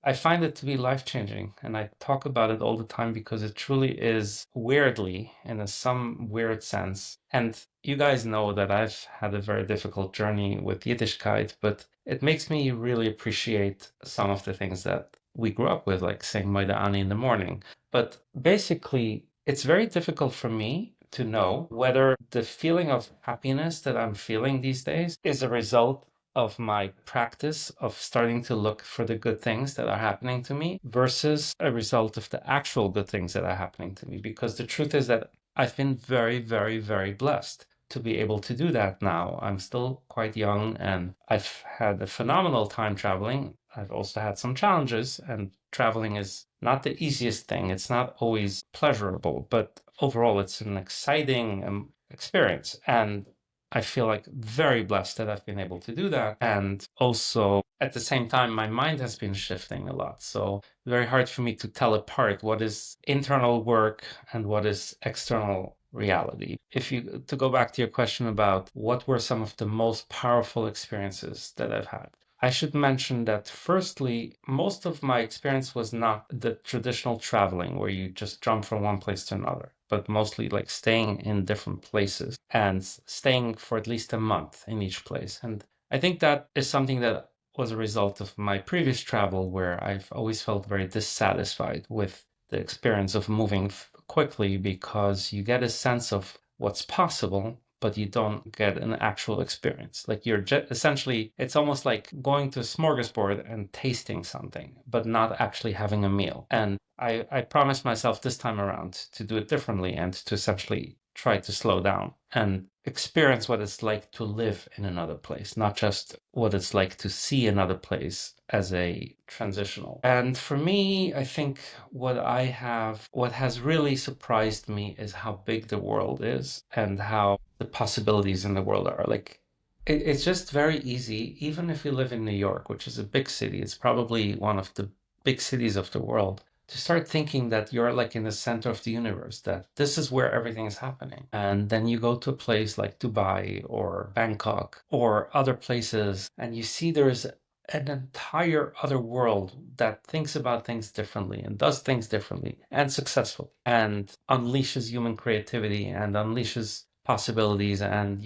[SPEAKER 4] I find it to be life-changing, and I talk about it all the time because it truly is weirdly, in some weird sense. And you guys know that I've had a very difficult journey with Yiddishkeit, but it makes me really appreciate some of the things that we grew up with, like saying Moida Ani in the morning. But basically, it's very difficult for me to know whether the feeling of happiness that I'm feeling these days is a result of my practice of starting to look for the good things that are happening to me versus a result of the actual good things that are happening to me. Because the truth is that I've been very, very, very blessed to be able to do that now. I'm still quite young and I've had a phenomenal time traveling. I've also had some challenges, and traveling is not the easiest thing. It's not always pleasurable, but overall, it's an exciting experience. And I feel like very blessed that I've been able to do that. And also at the same time, my mind has been shifting a lot. So very hard for me to tell apart what is internal work and what is external reality. If you to go back to your question about what were some of the most powerful experiences that I've had. I should mention that firstly, most of my experience was not the traditional traveling where you just jump from one place to another, but mostly like staying in different places and staying for at least a month in each place. And I think that is something that was a result of my previous travel where I've always felt very dissatisfied with the experience of moving quickly because you get a sense of what's possible, but you don't get an actual experience. Like you're essentially, it's almost like going to a smorgasbord and tasting something, but not actually having a meal. And I promised myself this time around to do it differently and to essentially try to slow down and experience what it's like to live in another place, not just what it's like to see another place as a transitional. And for me, I think what has really surprised me is how big the world is and how the possibilities in the world are. Like, it's just very easy, even if you live in New York, which is a big city, it's probably one of the big cities of the world, to start thinking that you're like in the center of the universe, that this is where everything is happening. And then you go to a place like Dubai or Bangkok or other places, and you see there's an entire other world that thinks about things differently and does things differently and successfully and unleashes human creativity and unleashes possibilities, and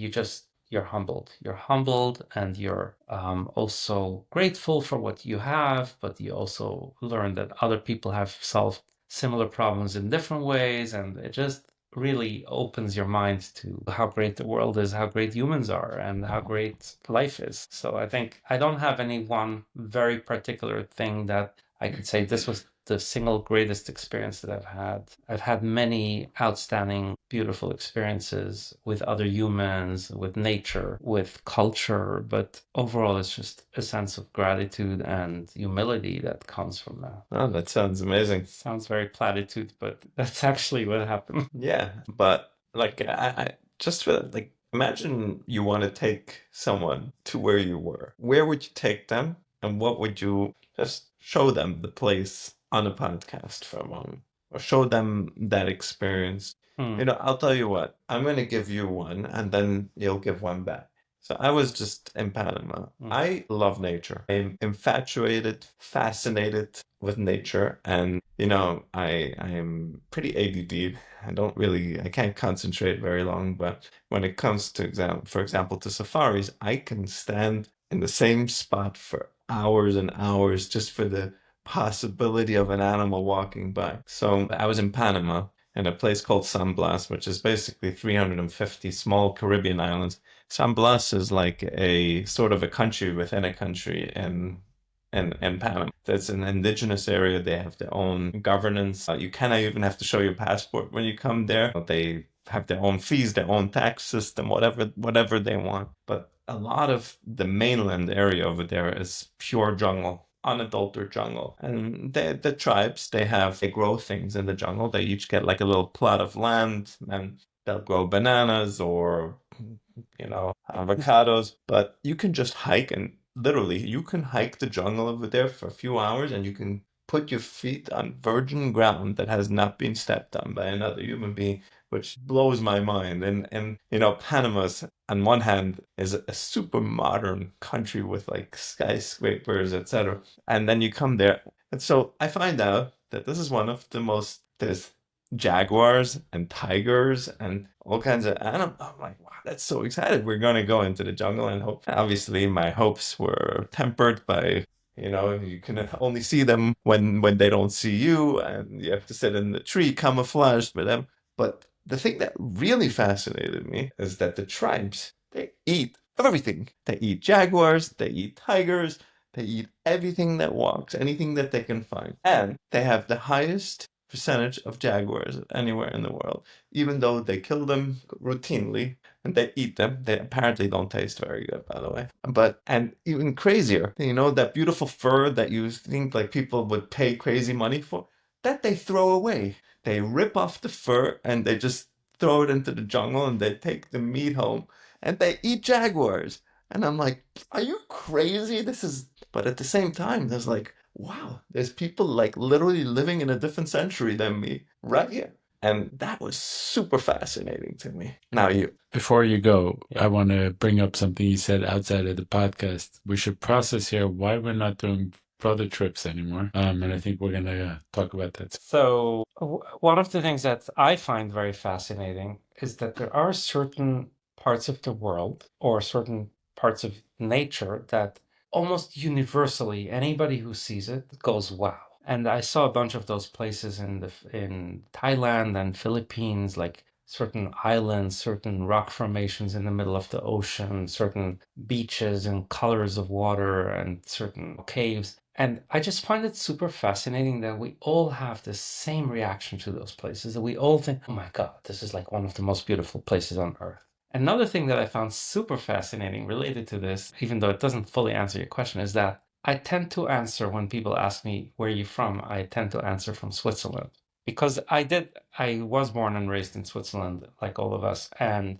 [SPEAKER 4] you're humbled. You're humbled and you're also grateful for what you have, but you also learn that other people have solved similar problems in different ways, and it just really opens your mind to how great the world is, how great humans are, and how great life is. So I think I don't have any one very particular thing that I could say this was the single greatest experience that I've had. I've had many outstanding, beautiful experiences with other humans, with nature, with culture, but overall, it's just a sense of gratitude and humility that comes from that.
[SPEAKER 5] Oh, that sounds amazing.
[SPEAKER 4] Sounds very platitude, but that's actually what happened.
[SPEAKER 5] Yeah, but like I just feel like imagine you want to take someone to where you were. Where would you take them, and what would you just show them the place on a podcast for a moment, or show them that experience?
[SPEAKER 4] Hmm.
[SPEAKER 5] I'll tell you what, I'm going to give you one, and then you'll give one back. So I was just in Panama. I love nature. I'm infatuated, fascinated with nature, and I'm pretty ADD. I can't concentrate very long, but when it comes to for example, to safaris, I can stand in the same spot for hours and hours just for the possibility of an animal walking by. So I was in Panama in a place called San Blas, which is basically 350 small Caribbean islands. San Blas is like a sort of a country within a country in Panama. That's an indigenous area. They have their own governance. You cannot even have to show your passport when you come there. They have their own fees, their own tax system, whatever they want. But a lot of the mainland area over there is pure jungle, unadulterated jungle. And the tribes, they grow things in the jungle. They each get like a little plot of land, and they'll grow bananas or avocados. But you can just hike, and literally you can hike the jungle over there for a few hours, and you can put your feet on virgin ground that has not been stepped on by another human being, which blows my mind. And Panama's on one hand is a super modern country with like skyscrapers, etc. And then you come there And so I find out that this is one of the most, there's jaguars and tigers and all kinds of animals. I'm like, wow, that's so excited. We're going to go into the jungle and hope. Obviously, my hopes were tempered by, you can only see them when they don't see you, and you have to sit in the tree camouflaged with them. But the thing that really fascinated me is that the tribes, they eat everything. They eat jaguars, they eat tigers, they eat everything that walks, anything that they can find. And they have the highest percentage of jaguars anywhere in the world, even though they kill them routinely and they eat them. They apparently don't taste very good, by the way. And even crazier, that beautiful fur that you think like people would pay crazy money for, that they throw away. They rip off the fur and they just throw it into the jungle and they take the meat home and they eat jaguars. And I'm like, are you crazy? But at the same time, there's like, wow, there's people like literally living in a different century than me right here. And that was super fascinating to me. Now you.
[SPEAKER 1] Before you go, I want to bring up something you said outside of the podcast. We should process here why we're not doing brother trips anymore. And I think we're going to talk about that.
[SPEAKER 4] So, one of the things that I find very fascinating is that there are certain parts of the world or certain parts of nature that almost universally anybody who sees it goes, wow. And I saw a bunch of those places in Thailand and Philippines, like certain islands, certain rock formations in the middle of the ocean, certain beaches and colors of water, and certain caves. And I just find it super fascinating that we all have the same reaction to those places, that we all think, oh my God, this is like one of the most beautiful places on earth. Another thing that I found super fascinating related to this, even though it doesn't fully answer your question, is that I tend to answer when people ask me, where are you from? I tend to answer from Switzerland. Because I was born and raised in Switzerland, like all of us. And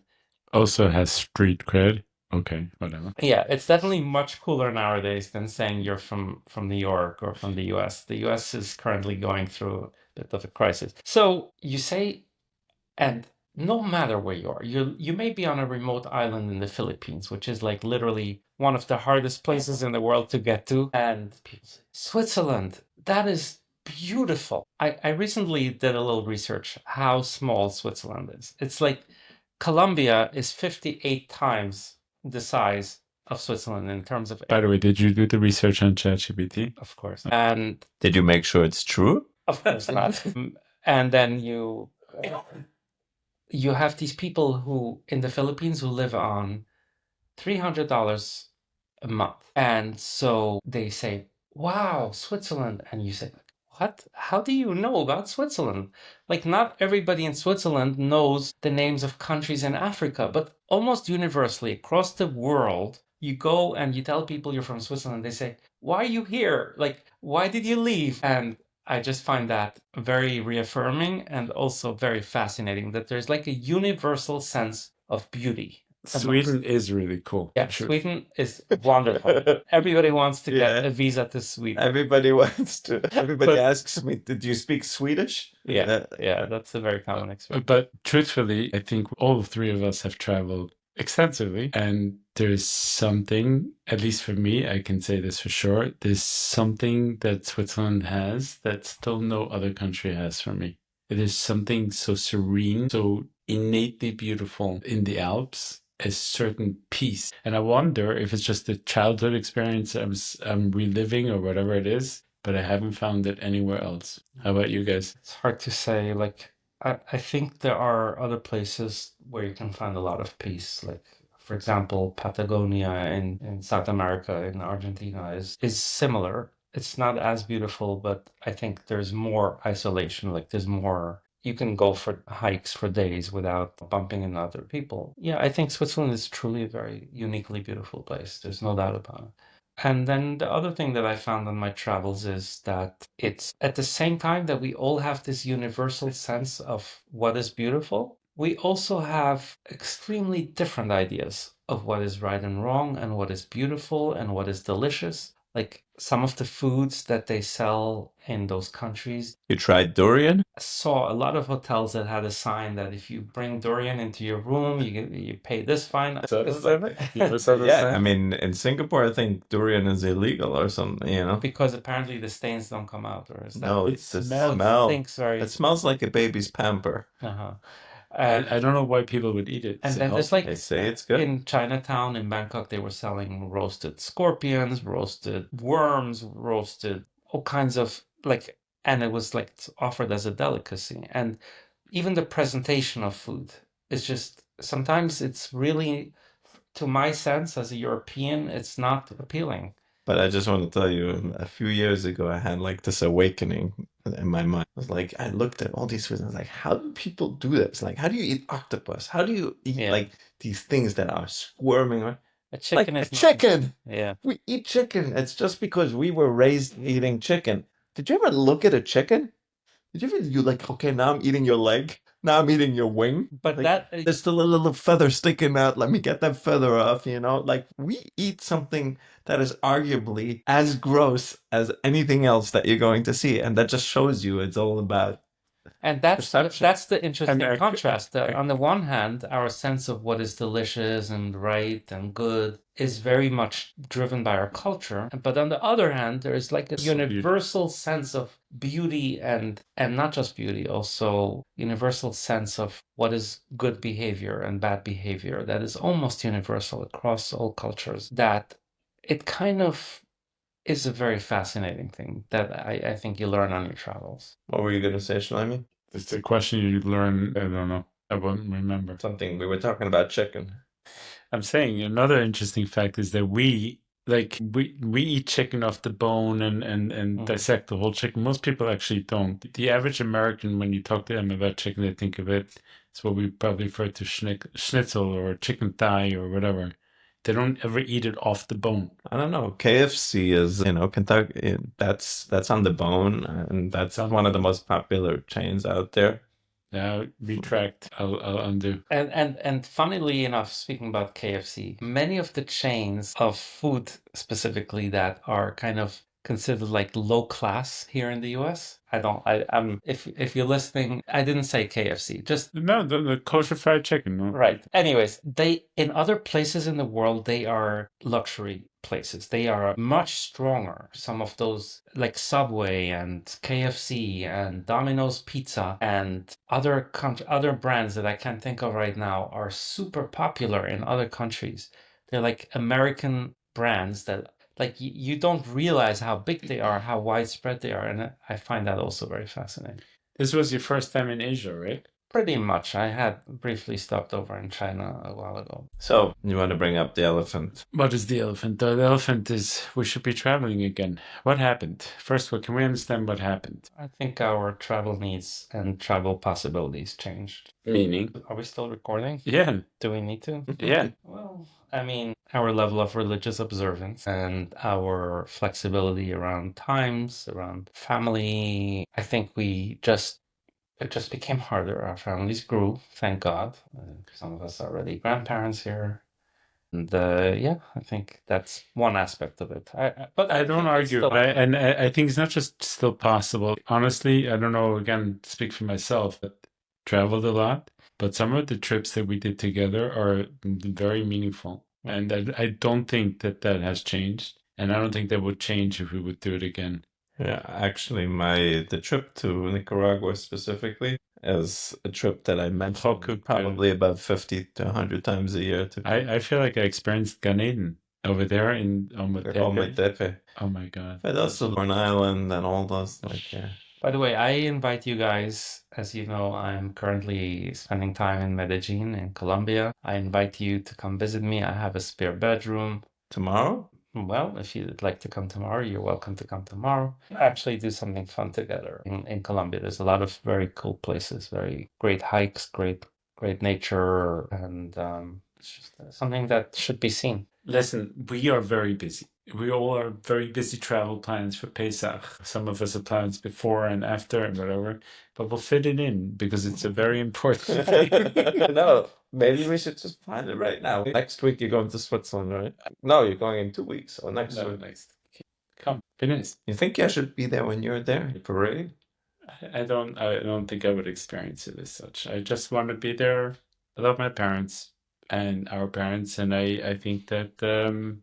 [SPEAKER 1] also has street cred. Okay, whatever.
[SPEAKER 4] yeah, it's definitely much cooler nowadays than saying you're from New York or from the US. The US is currently going through a bit of a crisis. So you say, and no matter where you are, you may be on a remote island in the Philippines, which is like literally one of the hardest places in the world to get to. And people say, Switzerland, that is beautiful. I recently did a little research how small Switzerland is. It's like Colombia is 58 times the size of Switzerland in terms of.
[SPEAKER 1] By the way, did you do the research on ChatGPT?
[SPEAKER 4] Of course. And
[SPEAKER 5] Did you make sure it's true?
[SPEAKER 4] of course not. And then you have these people who in the Philippines who live on $300 a month. And so they say, wow, Switzerland. And you say, what? How do you know about Switzerland? Like, not everybody in Switzerland knows the names of countries in Africa, but almost universally across the world, you go and you tell people you're from Switzerland, they say, why are you here? Like, why did you leave? And I just find that very reaffirming and also very fascinating that there's like a universal sense of beauty.
[SPEAKER 1] Sweden is really cool.
[SPEAKER 4] Yeah,
[SPEAKER 1] Sure.
[SPEAKER 4] Sweden is wonderful. Everybody wants to get
[SPEAKER 5] Yeah.
[SPEAKER 4] a visa to Sweden.
[SPEAKER 5] Everybody wants to. Everybody
[SPEAKER 1] But-
[SPEAKER 5] asks me, "Did you speak Swedish?"
[SPEAKER 4] Yeah, that's a very common experience.
[SPEAKER 1] But truthfully, I think all three of us have traveled extensively, and there's something, at least for me, I can say this for sure, there's something that Switzerland has that still no other country has for me. It is something so serene, so innately beautiful in the Alps, a certain peace. And I wonder if it's just a childhood experience I'm reliving or whatever it is, but I haven't found it anywhere else. How about you guys?
[SPEAKER 4] It's hard to say. Like, I think there are other places where you can find a lot of peace. Like, for example, Patagonia in South America, in Argentina, is similar. It's not as beautiful, but I think there's more isolation. Like, there's more. You can go for hikes for days without bumping into other people. Yeah, I think Switzerland is truly a very uniquely beautiful place. There's no doubt about it. And then the other thing that I found on my travels is that it's at the same time that we all have this universal sense of what is beautiful, we also have extremely different ideas of what is right and wrong and what is beautiful and what is delicious. Like some of the foods that they sell in those countries.
[SPEAKER 5] You tried durian?
[SPEAKER 4] I saw a lot of hotels that had a sign that if you bring durian into your room, you pay this fine.
[SPEAKER 5] Yeah, I mean, in Singapore, I think durian is illegal or something, you know?
[SPEAKER 4] Because apparently the stains don't come out, or is that?
[SPEAKER 5] No,
[SPEAKER 1] It
[SPEAKER 5] it's the
[SPEAKER 1] smells-
[SPEAKER 5] smell.
[SPEAKER 4] Stinks very.
[SPEAKER 5] It smells like a baby's pamper.
[SPEAKER 4] Uh-huh.
[SPEAKER 1] I don't know why people would eat it.
[SPEAKER 4] And
[SPEAKER 1] It's
[SPEAKER 4] then there's like
[SPEAKER 5] They say it's good.
[SPEAKER 4] in Chinatown in Bangkok, they were selling roasted scorpions, roasted worms, roasted all kinds of like, and it was like offered as a delicacy. And even the presentation of food is just sometimes it's really, to my sense as a European, it's not appealing.
[SPEAKER 5] But I just want to tell you, a few years ago, I had like this awakening in my mind. I was like, I looked at all these foods and I was like, how do people do this? Like, how do you eat octopus? How do you eat
[SPEAKER 4] Yeah.
[SPEAKER 5] like these things that are squirming?
[SPEAKER 4] A
[SPEAKER 5] Like
[SPEAKER 4] chicken
[SPEAKER 5] a
[SPEAKER 4] is not,
[SPEAKER 5] chicken.
[SPEAKER 4] yeah.
[SPEAKER 5] We eat chicken. It's just because we were raised eating chicken. Did you ever look at a chicken? Did you ever, you like, okay, now I'm eating your leg. Now I'm eating your wing.
[SPEAKER 4] But
[SPEAKER 5] Like,
[SPEAKER 4] that
[SPEAKER 5] there's still a little feather sticking out. Let me get that feather off, you know? Like, we eat something that is arguably as gross as anything else that you're going to see. And that just shows you it's all about.
[SPEAKER 4] And that's
[SPEAKER 5] Perception.
[SPEAKER 4] the interesting
[SPEAKER 1] And
[SPEAKER 4] contrast. On the one hand, our sense of what is delicious and right and good is very much driven by our culture. But on the other hand, there is like a
[SPEAKER 1] So beautiful.
[SPEAKER 4] universal sense of beauty and not just beauty, also universal sense of what is good behavior and bad behavior that is almost universal across all cultures. That it kind of is a very fascinating thing that I think you learn on your travels.
[SPEAKER 5] What were you going to say, Shlomi?
[SPEAKER 1] It's a question you learn. I don't know. I won't remember.
[SPEAKER 5] Something we were talking about chicken.
[SPEAKER 1] I'm saying another interesting fact is that we eat chicken off the bone and dissect the whole chicken. Most people actually don't. The average American, when you talk to them about chicken, they think of it. It's what we probably refer to schnitzel or chicken thigh or whatever. They don't ever eat it off the bone.
[SPEAKER 5] I don't know. KFC is, you know, Kentucky. That's on the bone, and that's one of the most popular chains out there.
[SPEAKER 1] Now retract. I'll undo.
[SPEAKER 4] And funnily enough, speaking about KFC, many of the chains of food specifically that are kind of considered like low class here in the US. I'm if you're listening, I didn't say KFC, just
[SPEAKER 1] No, the kosher fried chicken. No?
[SPEAKER 4] right. Anyways, they in other places in the world they are luxury places. They are much stronger. Some of those like Subway and KFC and Domino's Pizza and other brands that I can't think of right now are super popular in other countries. They're like American brands that like you don't realize how big they are, how widespread they are, and I find that also very fascinating.
[SPEAKER 1] This was your first time in Asia, right?
[SPEAKER 4] Pretty much. I had briefly stopped over in China a while ago.
[SPEAKER 5] So you want to bring up the elephant?
[SPEAKER 1] What is the elephant? The elephant is we should be traveling again. What happened? First of all, can we understand what happened?
[SPEAKER 4] I think our travel needs and travel possibilities changed.
[SPEAKER 1] Meaning?
[SPEAKER 4] Are we still recording?
[SPEAKER 1] Yeah.
[SPEAKER 4] Do we need to?
[SPEAKER 1] Yeah.
[SPEAKER 4] Well, I mean, our level of religious observance and our flexibility around times, around family, I think it just became harder. Our families grew, thank God. Some of us are already grandparents here. And yeah, I think that's one aspect of it. But
[SPEAKER 1] I don't
[SPEAKER 4] think it's
[SPEAKER 1] argue.
[SPEAKER 4] still-
[SPEAKER 1] I think it's not just still possible. Honestly, I don't know, again, speak for myself, but traveled a lot. But some of the trips that we did together are very meaningful. And I don't think that has changed. And I don't think that would change if we would do it again.
[SPEAKER 5] Yeah, actually, the trip to Nicaragua specifically is a trip that I mentioned probably about 50 to 100 times a year.
[SPEAKER 1] I feel like I experienced Gan Eden over there in
[SPEAKER 5] Ometepe.
[SPEAKER 1] Oh my God.
[SPEAKER 5] But also Long Island and all those.
[SPEAKER 4] By the way, I invite you guys, as you know, I'm currently spending time in Medellin in Colombia. I invite you to come visit me. I have a spare bedroom.
[SPEAKER 5] Tomorrow?
[SPEAKER 4] Well, if you'd like to come tomorrow, you're welcome to come tomorrow. Actually do something fun together in Colombia. There's a lot of very cool places, very great hikes, great nature, and it's just something that should be seen.
[SPEAKER 1] Listen, we are very busy. We all are very busy travel plans for Pesach. Some of us have plans before and after and whatever, but we'll fit it in because it's a very important thing.
[SPEAKER 5] No, maybe we should just plan it right now. Next week you're going to Switzerland, right? No, you're going in 2 weeks or next week.
[SPEAKER 1] Next. Come, be nice.
[SPEAKER 5] You think I should be there when you're there? The parade?
[SPEAKER 1] I don't think I would experience it as such. I just want to be there. I love my parents and our parents, and I think that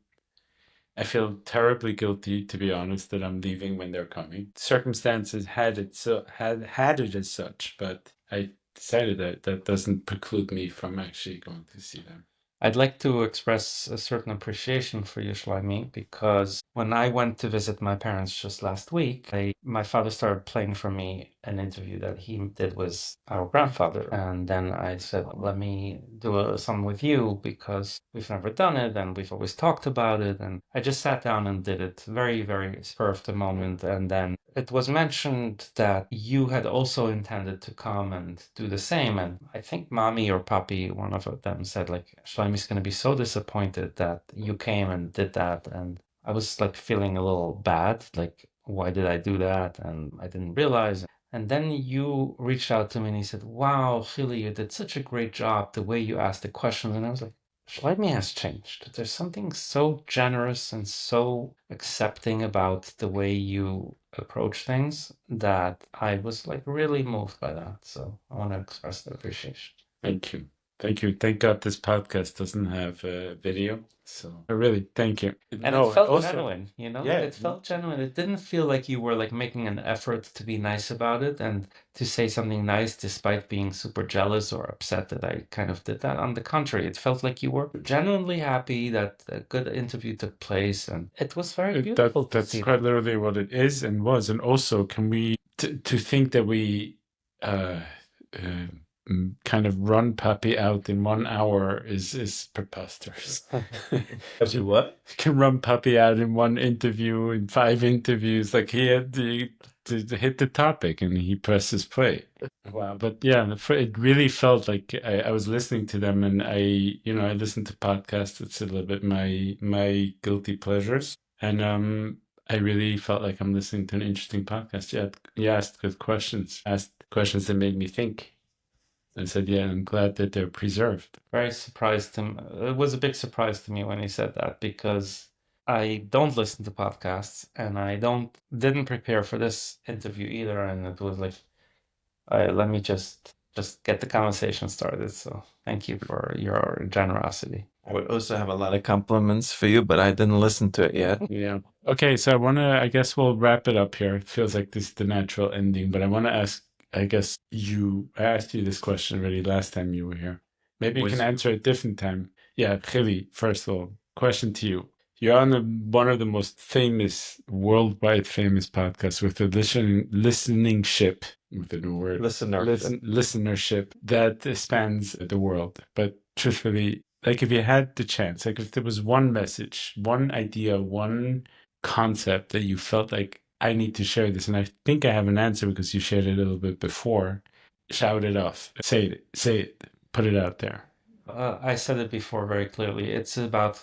[SPEAKER 1] I feel terribly guilty, to be honest, that I'm leaving when they're coming. Circumstances had it as such, but I decided that that doesn't preclude me from actually going to see them.
[SPEAKER 4] I'd like to express a certain appreciation for you, Shlomi, because when I went to visit my parents just last week, my father started playing for me an interview that he did with our grandfather. And then I said, let me do some with you because we've never done it and we've always talked about it. And I just sat down and did it very, very spur of the moment. And then it was mentioned that you had also intended to come and do the same. And I think mommy or papi, one of them said, like, Shlomi's going to be so disappointed that you came and did that. And I was like feeling a little bad, like, why did I do that? And I didn't realize. And then you reached out to me and he said, wow, Chili, you did such a great job the way you asked the questions. And I was like, Shlomi has changed. There's something so generous and so accepting about the way you approach things that I was like really moved by that. So I want to express that appreciation.
[SPEAKER 1] Thank you. Thank you. Thank God this podcast doesn't have a video. So I really thank you.
[SPEAKER 4] And it felt genuine, you know?
[SPEAKER 1] Yeah.
[SPEAKER 4] It felt genuine. It didn't feel like you were like making an effort to be nice about it and to say something nice despite being super jealous or upset that I kind of did that. On the contrary, it felt like you were genuinely happy that a good interview took place, and it was very beautiful to
[SPEAKER 1] That's
[SPEAKER 4] see
[SPEAKER 1] quite
[SPEAKER 4] that.
[SPEAKER 1] literally what it is and was. And also, can we to think that we uh, uh, kind of run Puppy out in 1 hour is preposterous.
[SPEAKER 5] To what?
[SPEAKER 1] Can run Puppy out in one interview, in 5 interviews. Like he had to hit the topic and he presses play. Wow. But yeah, it really felt like I was listening to them, and I listen to podcasts. It's a little bit my guilty pleasures. And I really felt like I'm listening to an interesting podcast. Yeah, you asked good questions, asked questions that made me think. I said, yeah, I'm glad that they're preserved.
[SPEAKER 4] Very surprised him. It was a big surprise to me when he said that because I don't listen to podcasts and I didn't prepare for this interview either. And it was like, let me just get the conversation started. So thank you for your generosity.
[SPEAKER 5] I would also have a lot of compliments for you, but I didn't listen to it yet.
[SPEAKER 1] Yeah. Okay, so I guess we'll wrap it up here. It feels like this is the natural ending, but I want to ask, I asked you this question already last time you were here. Maybe you can answer a different time. Yeah, Chili, first of all, question to you. You're on one of the most famous, worldwide famous podcasts with a listening-ship, with a new word. Listenership that spans the world. But truthfully, like if you had the chance, like if there was one message, one idea, one concept that you felt like I need to share this, and I think I have an answer because you shared it a little bit before. Shout it off. Say it. Put it out there.
[SPEAKER 4] I said it before very clearly. It's about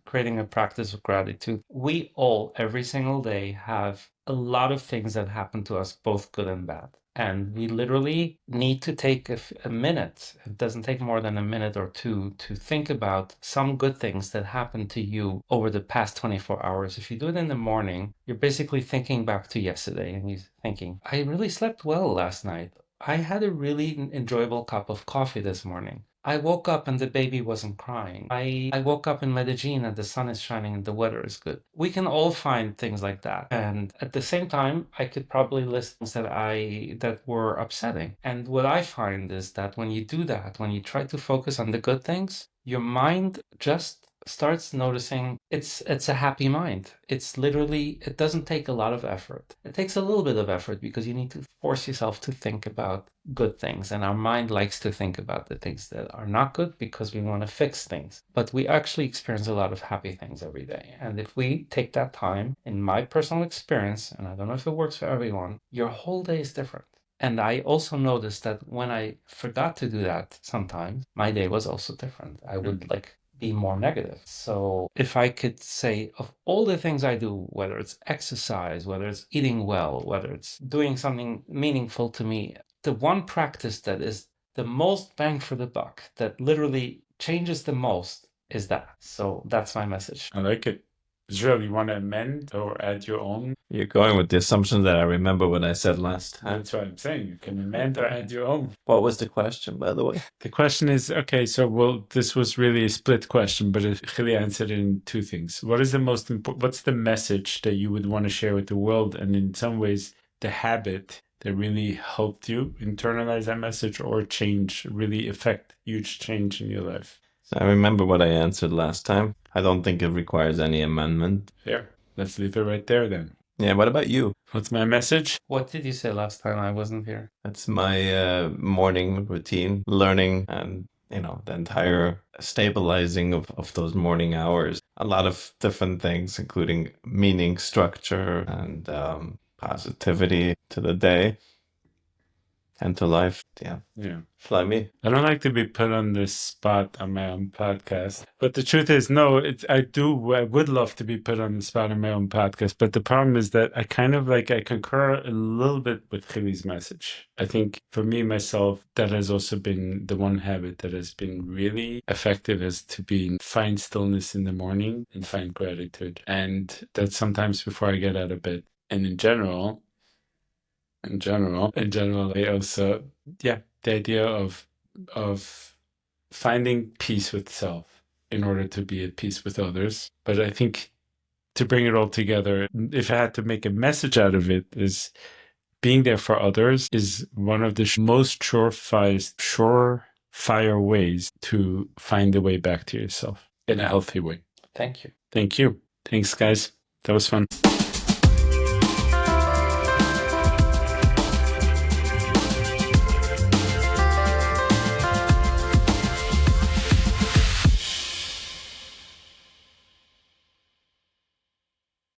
[SPEAKER 4] creating a practice of gratitude. We all, every single day, have a lot of things that happen to us, both good and bad. And we literally need to take a minute. It doesn't take more than a minute or two to think about some good things that happened to you over the past 24 hours. If you do it in the morning, you're basically thinking back to yesterday and you're thinking, I really slept well last night. I had a really enjoyable cup of coffee this morning. I woke up and the baby wasn't crying. I woke up in Medellin and the sun is shining and the weather is good. We can all find things like that. And at the same time, I could probably list things that were upsetting. And what I find is that when you do that, when you try to focus on the good things, your mind just starts noticing it's a happy mind. It's literally, it doesn't take a lot of effort. It takes a little bit of effort because you need to force yourself to think about good things, and our mind likes to think about the things that are not good because we want to fix things. But we actually experience a lot of happy things every day, and if we take that time, in my personal experience, and I don't know if it works for everyone, your whole day is different. And I also noticed that when I forgot to do that sometimes, my day was also different. I would be more negative. So if I could say, of all the things I do, whether it's exercise, whether it's eating well, whether it's doing something meaningful to me, the one practice that is the most bang for the buck, that literally changes the most, is that. So that's my message.
[SPEAKER 1] I like it. Israel, you want to amend or add your own?
[SPEAKER 5] You're going with the assumption that I remember what I said last time.
[SPEAKER 1] That's what I'm saying. You can amend or add your own.
[SPEAKER 5] What was the question, by the way?
[SPEAKER 1] The question is, okay, so this was really a split question, but Chili answered it in two things. What is the most important, what's the message that you would want to share with the world? And in some ways, the habit that really helped you internalize that message or really affect huge change in your life?
[SPEAKER 5] So I remember what I answered last time. I don't think it requires any amendment.
[SPEAKER 1] Fair. Let's leave it right there then.
[SPEAKER 5] Yeah, what about you?
[SPEAKER 1] What's my message?
[SPEAKER 4] What did you say last time I wasn't here?
[SPEAKER 5] That's my morning routine, learning and, the entire stabilizing of those morning hours. A lot of different things, including meaning, structure, and positivity to the day and to life. Yeah.
[SPEAKER 1] Yeah.
[SPEAKER 5] Fly me.
[SPEAKER 1] I don't like to be put on this spot on my own podcast. But the truth is, no, I would love to be put on the spot on my own podcast. But the problem is that I concur a little bit with Chili's message. I think for me, myself, that has also been the one habit that has been really effective is to find stillness in the morning and find gratitude. And that's sometimes before I get out of bed. And in general, I also, the idea of finding peace with self in order to be at peace with others. But I think to bring it all together, if I had to make a message out of it, is being there for others is one of the most surefire ways to find the way back to yourself in a healthy way.
[SPEAKER 4] Thank you.
[SPEAKER 1] Thank you. Thanks, guys. That was fun.